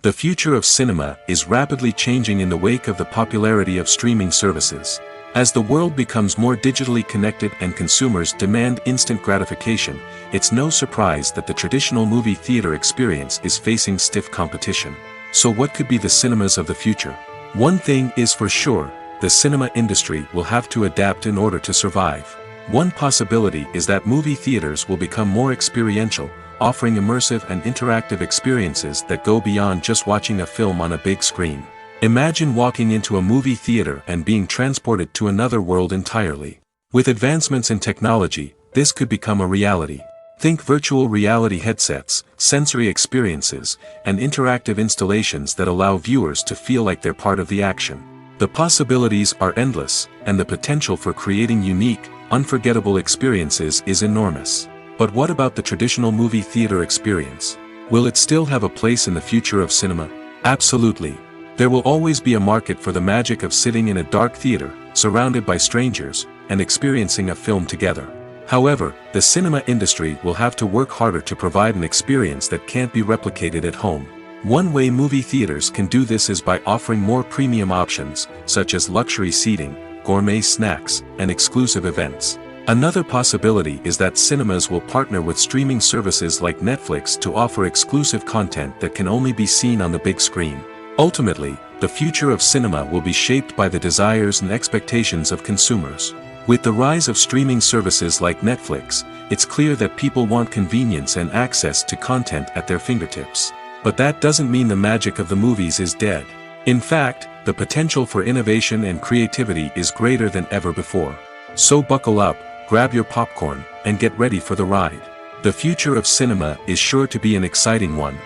The future of cinema is rapidly changing in the wake of the popularity of streaming services. As the world becomes more digitally connected and consumers demand instant gratification, it's no surprise that the traditional movie theater experience is facing stiff competition. So what could be the cinemas of the future? One thing is for sure, the cinema industry will have to adapt in order to survive. One possibility is that movie theaters will become more experiential, offering immersive and interactive experiences that go beyond just watching a film on a big screen. Imagine walking into a movie theater and being transported to another world entirely. With advancements in technology, this could become a reality. Think virtual reality headsets, sensory experiences, and interactive installations that allow viewers to feel like they're part of the action. The possibilities are endless, and the potential for creating unique, unforgettable experiences is enormous. But what about the traditional movie theater experience? Will it still have a place in the future of cinema? Absolutely. There will always be a market for the magic of sitting in a dark theater, surrounded by strangers, and experiencing a film together. However, the cinema industry will have to work harder to provide an experience that can't be replicated at home. One way movie theaters can do this is by offering more premium options, such as luxury seating, gourmet snacks, and exclusive events. Another possibility is that cinemas will partner with streaming services like Netflix to offer exclusive content that can only be seen on the big screen. Ultimately, the future of cinema will be shaped by the desires and expectations of consumers. With the rise of streaming services like Netflix, it's clear that people want convenience and access to content at their fingertips. But that doesn't mean the magic of the movies is dead. In fact, the potential for innovation and creativity is greater than ever before. So buckle up, grab your popcorn, and get ready for the ride. The future of cinema is sure to be an exciting one.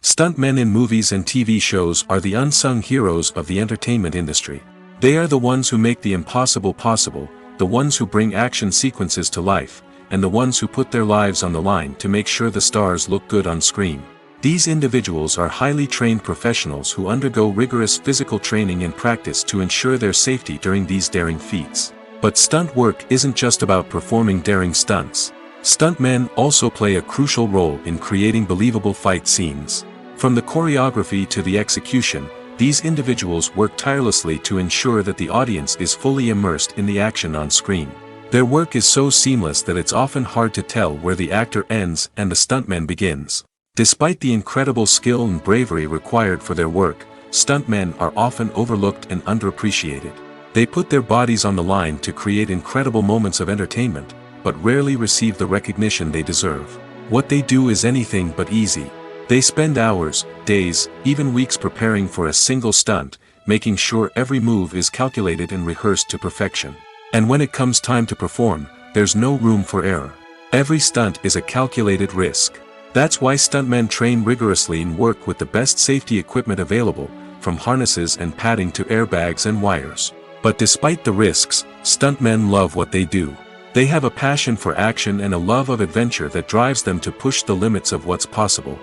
Stuntmen in movies and TV shows are the unsung heroes of the entertainment industry. They are the ones who make the impossible possible, the ones who bring action sequences to life, and the ones who put their lives on the line to make sure the stars look good on screen. These individuals are highly trained professionals who undergo rigorous physical training and practice to ensure their safety during these daring feats. But stunt work isn't just about performing daring stunts. Stuntmen also play a crucial role in creating believable fight scenes. From the choreography to the execution, these individuals work tirelessly to ensure that the audience is fully immersed in the action on screen. Their work is so seamless that it's often hard to tell where the actor ends and the stuntman begins. Despite the incredible skill and bravery required for their work, stuntmen are often overlooked and underappreciated. They put their bodies on the line to create incredible moments of entertainment, but rarely receive the recognition they deserve. What they do is anything but easy. They spend hours, days, even weeks preparing for a single stunt, making sure every move is calculated and rehearsed to perfection. And when it comes time to perform, there's no room for error. Every stunt is a calculated risk. That's why stuntmen train rigorously and work with the best safety equipment available, from harnesses and padding to airbags and wires. But despite the risks, stuntmen love what they do. They have a passion for action and a love of adventure that drives them to push the limits of what's possible.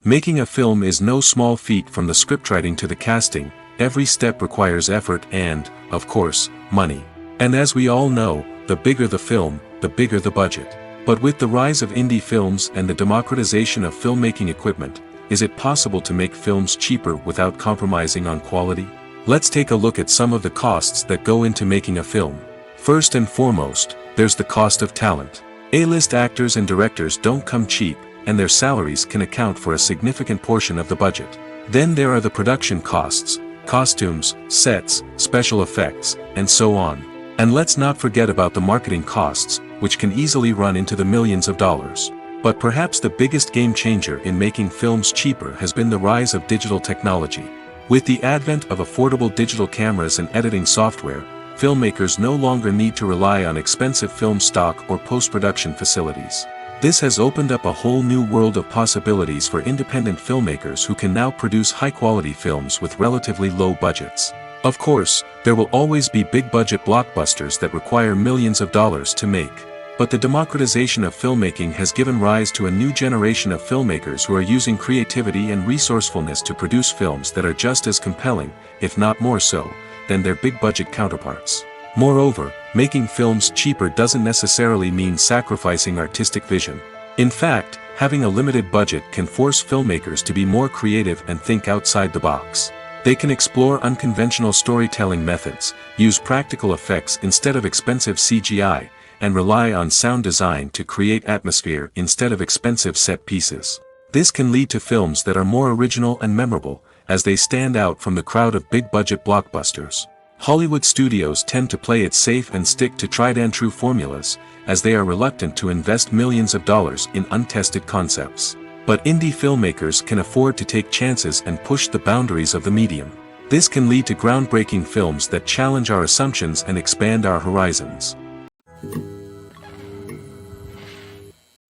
Making a film is no small feat. From the scriptwriting to the casting, every step requires effort and, of course, money. And as we all know, the bigger the film, the bigger the budget. But with the rise of indie films and the democratization of filmmaking equipment, is it possible to make films cheaper without compromising on quality? Let's take a look at some of the costs that go into making a film. First and foremost, there's the cost of talent. A-list actors and directors don't come cheap, and their salaries can account for a significant portion of the budget. Then there are the production costs, costumes, sets, special effects, and so on. And let's not forget about the marketing costs, which can easily run into the millions of dollars. But perhaps the biggest game changer in making films cheaper has been the rise of digital technology. With the advent of affordable digital cameras and editing software, filmmakers no longer need to rely on expensive film stock or post-production facilities. This has opened up a whole new world of possibilities for independent filmmakers who can now produce high-quality films with relatively low budgets. Of course, there will always be big-budget blockbusters that require millions of dollars to make. But the democratization of filmmaking has given rise to a new generation of filmmakers who are using creativity and resourcefulness to produce films that are just as compelling, if not more so, than their big-budget counterparts. Moreover, making films cheaper doesn't necessarily mean sacrificing artistic vision. In fact, having a limited budget can force filmmakers to be more creative and think outside the box. They can explore unconventional storytelling methods, use practical effects instead of expensive CGI, and rely on sound design to create atmosphere instead of expensive set pieces. This can lead to films that are more original and memorable, as they stand out from the crowd of big-budget blockbusters. Hollywood studios tend to play it safe and stick to tried-and-true formulas, as they are reluctant to invest millions of dollars in untested concepts. But indie filmmakers can afford to take chances and push the boundaries of the medium. This can lead to groundbreaking films that challenge our assumptions and expand our horizons.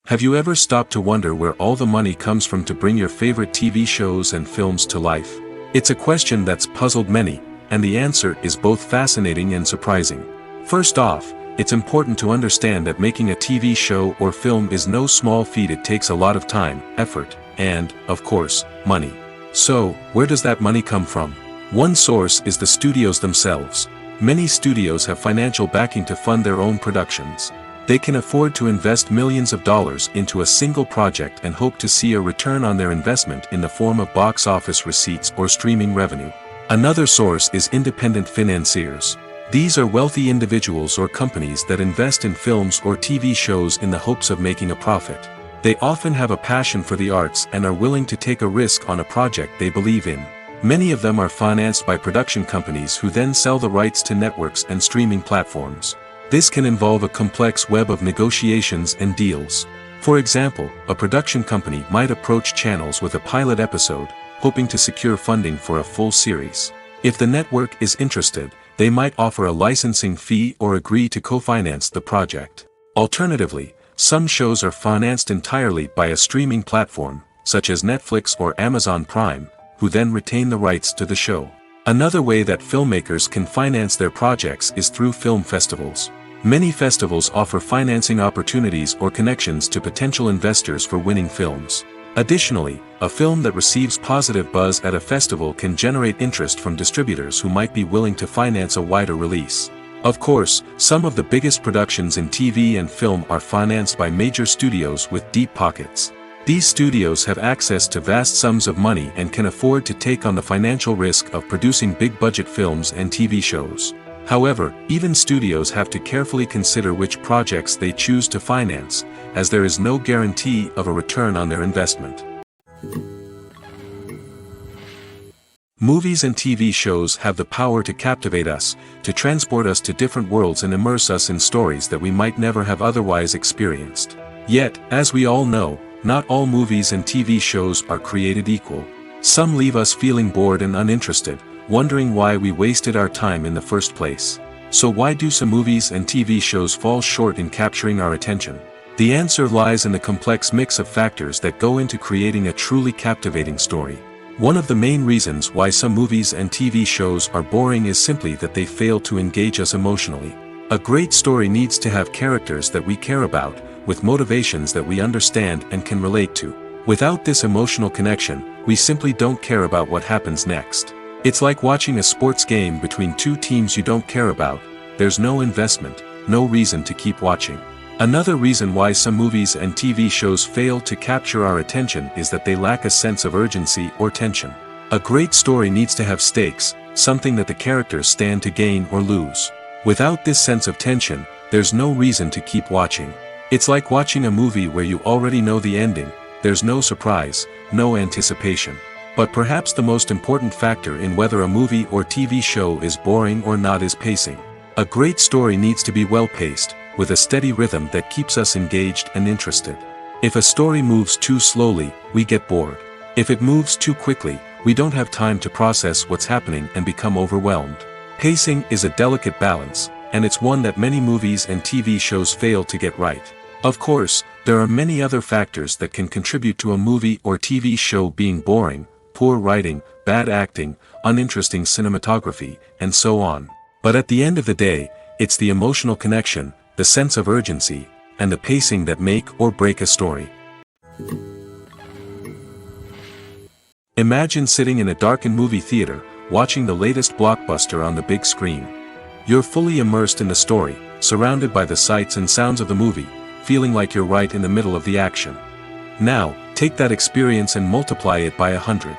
Have you ever stopped to wonder where all the money comes from to bring your favorite TV shows and films to life? It's a question that's puzzled many, and the answer is both fascinating and surprising. First off, it's important to understand that making a TV show or film is no small feat. It takes a lot of time, effort, and, of course, money. So, where does that money come from? One source is the studios themselves. Many studios have financial backing to fund their own productions. They can afford to invest millions of dollars into a single project and hope to see a return on their investment in the form of box office receipts or streaming revenue. Another source is independent financiers. These are wealthy individuals or companies that invest in films or TV shows in the hopes of making a profit. They often have a passion for the arts and are willing to take a risk on a project they believe in. Many of them are financed by production companies who then sell the rights to networks and streaming platforms. This can involve a complex web of negotiations and deals. For example, a production company might approach channels with a pilot episode, hoping to secure funding for a full series. If the network is interested, they might offer a licensing fee or agree to co-finance the project. Alternatively, some shows are financed entirely by a streaming platform, such as Netflix or Amazon Prime, who then retain the rights to the show. Another way that filmmakers can finance their projects is through film festivals. Many festivals offer financing opportunities or connections to potential investors for winning films. Additionally, a film that receives positive buzz at a festival can generate interest from distributors who might be willing to finance a wider release. Of course, some of the biggest productions in TV and film are financed by major studios with deep pockets. These studios have access to vast sums of money and can afford to take on the financial risk of producing big-budget films and TV shows. However, even studios have to carefully consider which projects they choose to finance, as there is no guarantee of a return on their investment. Movies and TV shows have the power to captivate us, to transport us to different worlds and immerse us in stories that we might never have otherwise experienced. Yet, as we all know, not all movies and TV shows are created equal. Some leave us feeling bored and uninterested, wondering why we wasted our time in the first place. So why do some movies and TV shows fall short in capturing our attention? The answer lies in the complex mix of factors that go into creating a truly captivating story. One of the main reasons why some movies and TV shows are boring is simply that they fail to engage us emotionally. A great story needs to have characters that we care about, with motivations that we understand and can relate to. Without this emotional connection, we simply don't care about what happens next. It's like watching a sports game between two teams you don't care about. There's no investment, no reason to keep watching. Another reason why some movies and TV shows fail to capture our attention is that they lack a sense of urgency or tension. A great story needs to have stakes, something that the characters stand to gain or lose. Without this sense of tension, there's no reason to keep watching. It's like watching a movie where you already know the ending. There's no surprise, no anticipation. But perhaps the most important factor in whether a movie or TV show is boring or not is pacing. A great story needs to be well-paced, with a steady rhythm that keeps us engaged and interested. If a story moves too slowly, we get bored. If it moves too quickly, we don't have time to process what's happening and become overwhelmed. Pacing is a delicate balance, and it's one that many movies and TV shows fail to get right. Of course, there are many other factors that can contribute to a movie or TV show being boring: poor writing, bad acting, uninteresting cinematography, and so on. But at the end of the day, it's the emotional connection, the sense of urgency, and the pacing that make or break a story. Imagine sitting in a darkened movie theater, watching the latest blockbuster on the big screen. You're fully immersed in the story, surrounded by the sights and sounds of the movie, feeling like you're right in the middle of the action. Now, take that experience and multiply it by 100.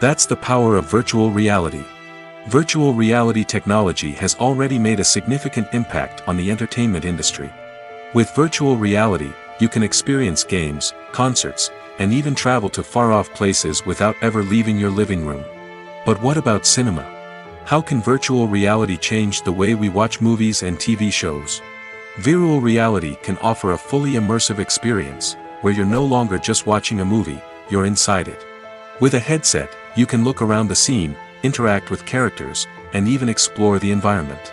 That's the power of virtual reality. Virtual reality technology has already made a significant impact on the entertainment industry. With virtual reality, you can experience games, concerts, and even travel to far-off places without ever leaving your living room. But what about cinema? How can virtual reality change the way we watch movies and TV shows? Virtual reality can offer a fully immersive experience, where you're no longer just watching a movie, you're inside it. With a headset, you can look around the scene, interact with characters, and even explore the environment.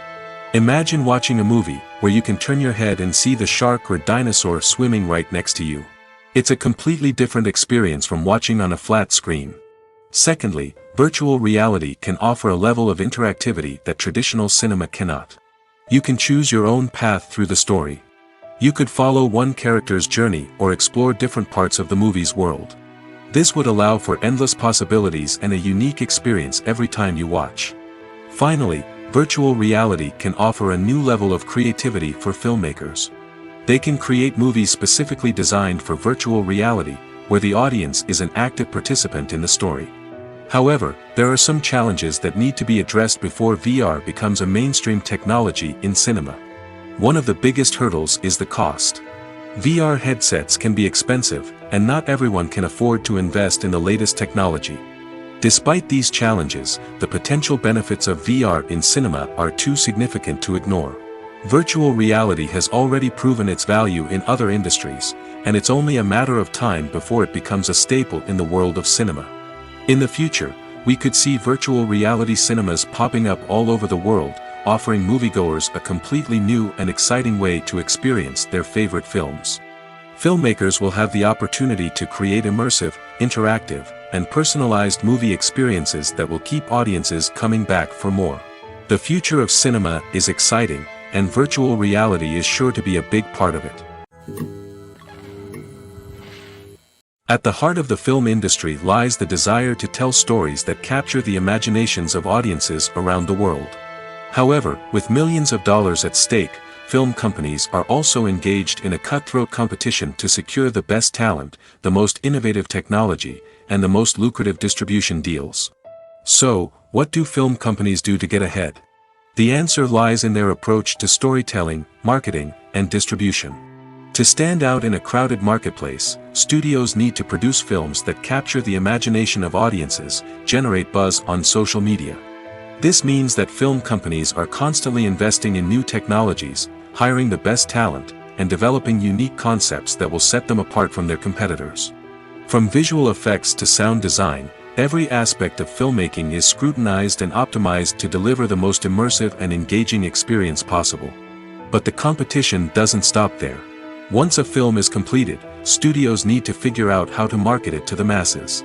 Imagine watching a movie where you can turn your head and see the shark or dinosaur swimming right next to you. It's a completely different experience from watching on a flat screen. Secondly, virtual reality can offer a level of interactivity that traditional cinema cannot. You can choose your own path through the story. You could follow one character's journey or explore different parts of the movie's world. This would allow for endless possibilities and a unique experience every time you watch. Finally, virtual reality can offer a new level of creativity for filmmakers. They can create movies specifically designed for virtual reality, where the audience is an active participant in the story. However, there are some challenges that need to be addressed before VR becomes a mainstream technology in cinema. One of the biggest hurdles is the cost. VR headsets can be expensive, and not everyone can afford to invest in the latest technology. Despite these challenges, the potential benefits of VR in cinema are too significant to ignore. Virtual reality has already proven its value in other industries, and it's only a matter of time before it becomes a staple in the world of cinema. In the future, we could see virtual reality cinemas popping up all over the world, offering moviegoers a completely new and exciting way to experience their favorite films. Filmmakers will have the opportunity to create immersive, interactive, and personalized movie experiences that will keep audiences coming back for more. The future of cinema is exciting, and virtual reality is sure to be a big part of it. At the heart of the film industry lies the desire to tell stories that capture the imaginations of audiences around the world. However, with millions of dollars at stake, film companies are also engaged in a cutthroat competition to secure the best talent, the most innovative technology, and the most lucrative distribution deals. So, what do film companies do to get ahead? The answer lies in their approach to storytelling, marketing, and distribution. To stand out in a crowded marketplace, studios need to produce films that capture the imagination of audiences, generate buzz on social media. This means that film companies are constantly investing in new technologies, hiring the best talent, and developing unique concepts that will set them apart from their competitors. From visual effects to sound design, every aspect of filmmaking is scrutinized and optimized to deliver the most immersive and engaging experience possible. But the competition doesn't stop there. Once a film is completed, studios need to figure out how to market it to the masses.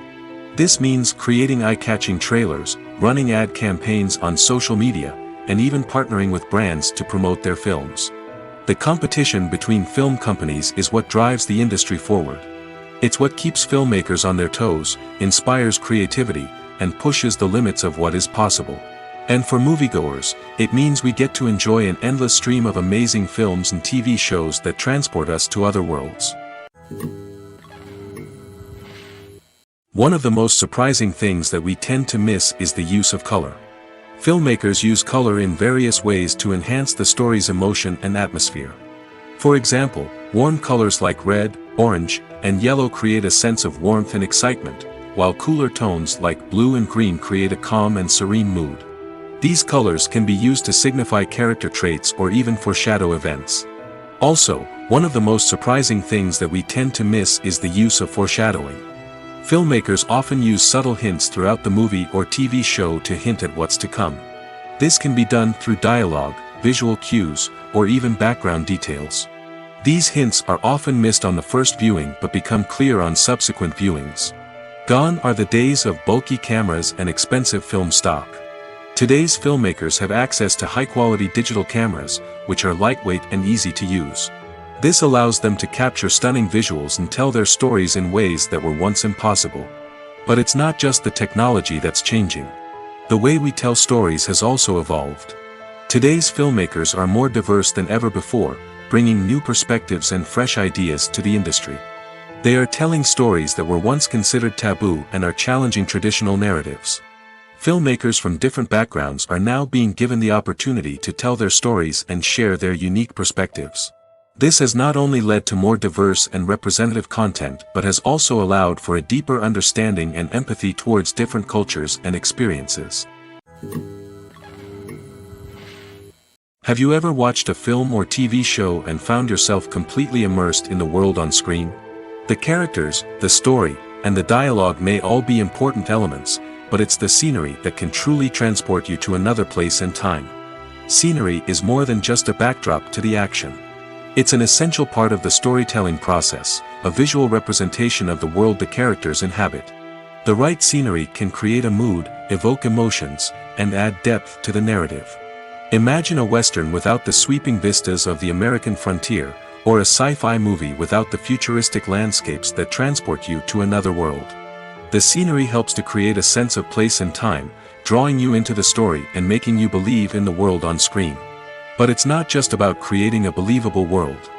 This means creating eye-catching trailers, running ad campaigns on social media, and even partnering with brands to promote their films. The competition between film companies is what drives the industry forward. It's what keeps filmmakers on their toes, inspires creativity, and pushes the limits of what is possible. And for moviegoers, it means we get to enjoy an endless stream of amazing films and TV shows that transport us to other worlds. One of the most surprising things that we tend to miss is the use of color. Filmmakers use color in various ways to enhance the story's emotion and atmosphere. For example, warm colors like red, orange, and yellow create a sense of warmth and excitement, while cooler tones like blue and green create a calm and serene mood. These colors can be used to signify character traits or even foreshadow events. Also, one of the most surprising things that we tend to miss is the use of foreshadowing. Filmmakers often use subtle hints throughout the movie or TV show to hint at what's to come. This can be done through dialogue, visual cues, or even background details. These hints are often missed on the first viewing but become clear on subsequent viewings. Gone are the days of bulky cameras and expensive film stock. Today's filmmakers have access to high-quality digital cameras, which are lightweight and easy to use. This allows them to capture stunning visuals and tell their stories in ways that were once impossible. But it's not just the technology that's changing. The way we tell stories has also evolved. Today's filmmakers are more diverse than ever before, bringing new perspectives and fresh ideas to the industry. They are telling stories that were once considered taboo and are challenging traditional narratives. Filmmakers from different backgrounds are now being given the opportunity to tell their stories and share their unique perspectives. This has not only led to more diverse and representative content but has also allowed for a deeper understanding and empathy towards different cultures and experiences. Have you ever watched a film or TV show and found yourself completely immersed in the world on screen? The characters, the story, and the dialogue may all be important elements, but it's the scenery that can truly transport you to another place and time. Scenery is more than just a backdrop to the action. It's an essential part of the storytelling process, a visual representation of the world the characters inhabit. The right scenery can create a mood, evoke emotions, and add depth to the narrative. Imagine a Western without the sweeping vistas of the American frontier, or a sci-fi movie without the futuristic landscapes that transport you to another world. The scenery helps to create a sense of place and time, drawing you into the story and making you believe in the world on screen. But it's not just about creating a believable world.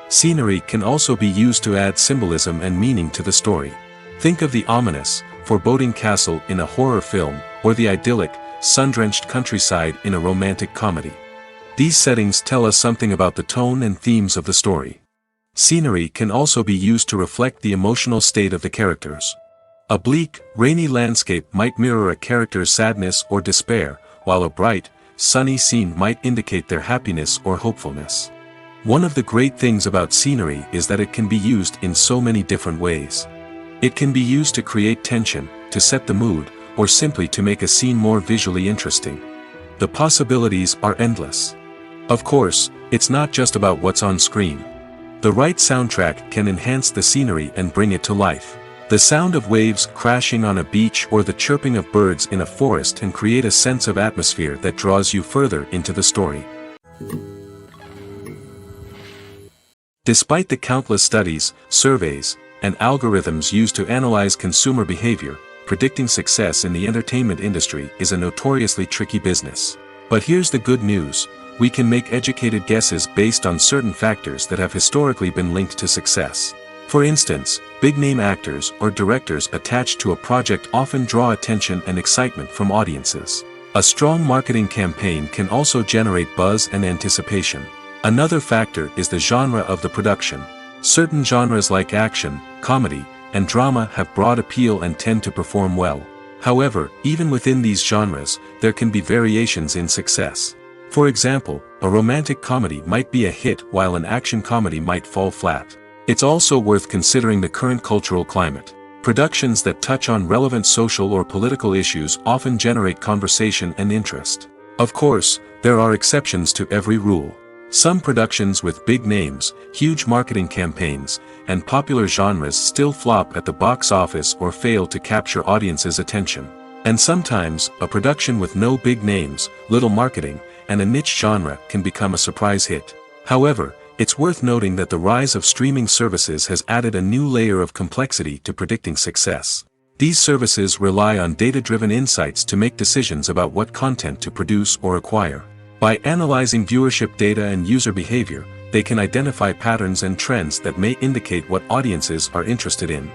Scenery can also be used to add symbolism and meaning to the story. Think of the ominous, foreboding castle in a horror film, or the idyllic, sun-drenched countryside in a romantic comedy. These settings tell us something about the tone and themes of the story. Scenery can also be used to reflect the emotional state of the characters. A bleak, rainy landscape might mirror a character's sadness or despair, while a bright, sunny scene might indicate their happiness or hopefulness. One of the great things about scenery is that it can be used in so many different ways. It can be used to create tension, to set the mood, or simply to make a scene more visually interesting. The possibilities are endless. Of course, it's not just about what's on screen. The right soundtrack can enhance the scenery and bring it to life. The sound of waves crashing on a beach or the chirping of birds in a forest can create a sense of atmosphere that draws you further into the story. Despite the countless studies, surveys, and algorithms used to analyze consumer behavior, predicting success in the entertainment industry is a notoriously tricky business. But here's the good news: we can make educated guesses based on certain factors that have historically been linked to success. For instance, big-name actors or directors attached to a project often draw attention and excitement from audiences. A strong marketing campaign can also generate buzz and anticipation. Another factor is the genre of the production. Certain genres like action, comedy, and drama have broad appeal and tend to perform well. However, even within these genres, there can be variations in success. For example, a romantic comedy might be a hit while an action comedy might fall flat. It's also worth considering the current cultural climate. Productions that touch on relevant social or political issues often generate conversation and interest. Of course, there are exceptions to every rule. Some productions with big names, huge marketing campaigns, and popular genres still flop at the box office or fail to capture audiences' attention. And sometimes, a production with no big names, little marketing, and a niche genre can become a surprise hit. However, it's worth noting that the rise of streaming services has added a new layer of complexity to predicting success. These services rely on data-driven insights to make decisions about what content to produce or acquire. By analyzing viewership data and user behavior, they can identify patterns and trends that may indicate what audiences are interested in.